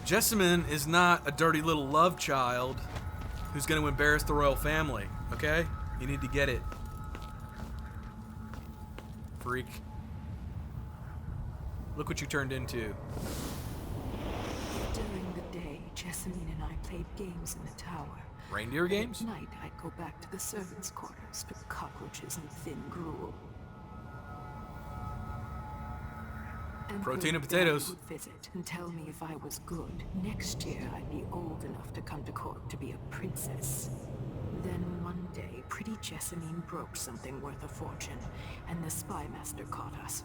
Speaker 1: Jessamine is not a dirty little love child who's going to embarrass the royal family, okay? You need to get it. Freak. Look what you turned into.
Speaker 12: During the day, Jessamine and I played games in the tower.
Speaker 1: Reindeer games?
Speaker 12: At night, I'd go back to the servants' quarters for cockroaches and thin gruel.
Speaker 1: Protein and potatoes.
Speaker 12: Would visit and tell me if I was good. Next year, I'd be old enough to come to court to be a princess. Then one day, pretty Jessamine broke something worth a fortune, and the spy master caught us.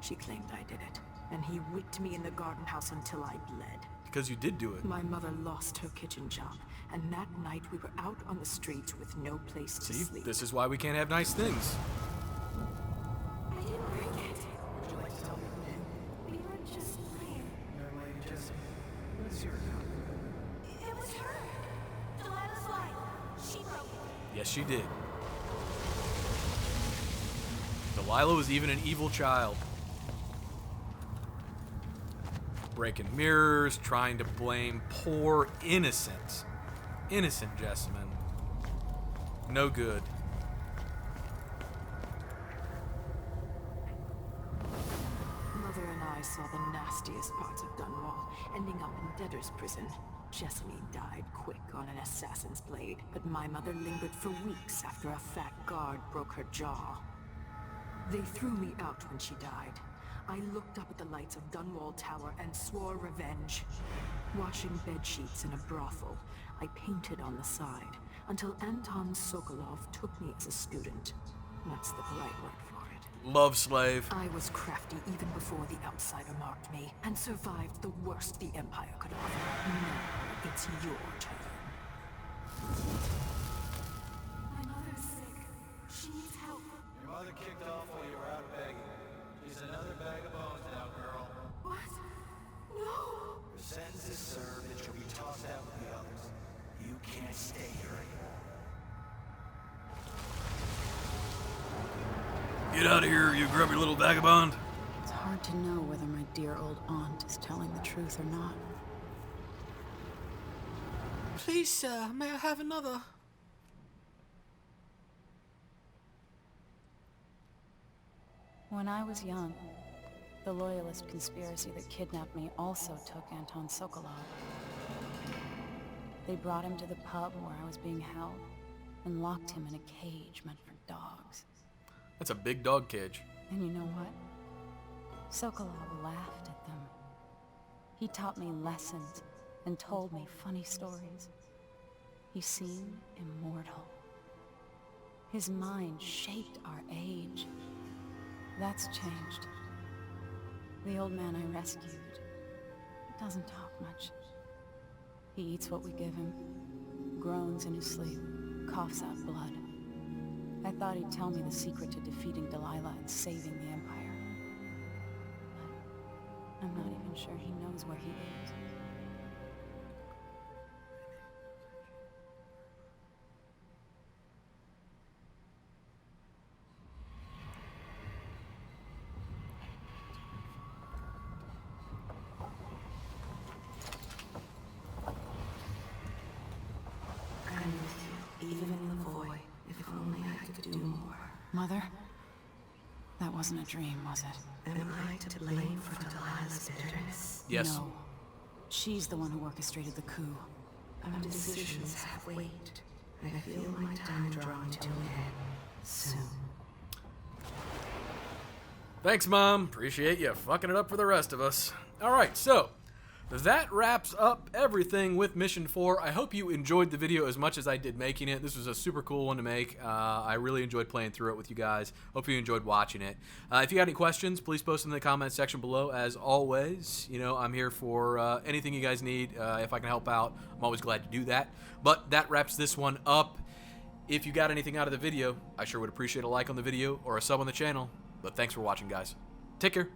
Speaker 12: She claimed I did it, and he whipped me in the garden house until I bled.
Speaker 1: Because you did do it.
Speaker 12: My mother lost her kitchen job, and that night we were out on the streets with no place to
Speaker 1: See,
Speaker 12: sleep.
Speaker 1: this is why we can't have nice things.
Speaker 12: I didn't break it. Would you like to tell me who did? We were just playing.
Speaker 4: Young lady Jessie, what's your
Speaker 9: It was her. Delilah's line. She broke it.
Speaker 1: Yes, she did. Delilah was even an evil child. Breaking mirrors, trying to blame poor innocent Jessamine. No good.
Speaker 12: Mother and I saw the nastiest parts of Dunwall, ending up in debtor's prison. Jessamine died quick on an assassin's blade, but my mother lingered for weeks after a fat guard broke her jaw. They threw me out when she died. I looked up at the lights of Dunwall Tower and swore revenge. Washing bedsheets in a brothel, I painted on the side, until Anton Sokolov took me as a student. That's the polite word for it.
Speaker 1: Love slave.
Speaker 12: I was crafty even before the outsider marked me, and survived the worst the Empire could offer. Now it's your turn.
Speaker 9: My mother's sick. She needs help.
Speaker 4: Your mother kicked off while you were out begging. She's another bag of bones now, girl.
Speaker 9: What? No!
Speaker 4: Your sentence is served and she'll be tossed out with the others. You can't stay here anymore.
Speaker 1: Get out of here, you grubby little vagabond.
Speaker 3: It's hard to know whether my dear old aunt is telling the truth or not.
Speaker 1: Please, sir, may I have another?
Speaker 3: When I was young, the Loyalist conspiracy that kidnapped me also took Anton Sokolov. They brought him to the pub where I was being held and locked him in a cage meant for dogs.
Speaker 1: That's a big dog cage.
Speaker 3: And you know what? Sokolov laughed at them. He taught me lessons and told me funny stories. He seemed immortal. His mind shaped our age. That's changed. The old man I rescued doesn't talk much. He eats what we give him, groans in his sleep, coughs out blood. I thought he'd tell me the secret to defeating Delilah and saving the Empire. But I'm not even sure he knows where he is.
Speaker 12: Even in the void, if only I could do more.
Speaker 3: Mother? That wasn't a dream, was it?
Speaker 12: Am I to blame for Delilah's bitterness?
Speaker 1: Yes.
Speaker 3: No. She's the one who orchestrated the coup.
Speaker 12: Our decisions have weight. I feel my time drawing to an end soon.
Speaker 1: Thanks, Mom. Appreciate you fucking it up for the rest of us. Alright, so that wraps up everything with Mission 4. I hope you enjoyed the video as much as I did making it. This was a super cool one to make. I really enjoyed playing through it with you guys. Hope you enjoyed watching it. If you got any questions, please post them in the comments section below. As always, you know, I'm here for anything you guys need. If I can help out, I'm always glad to do that. But that wraps this one up. If you got anything out of the video, I sure would appreciate a like on the video or a sub on the channel. But thanks for watching, guys. Take care.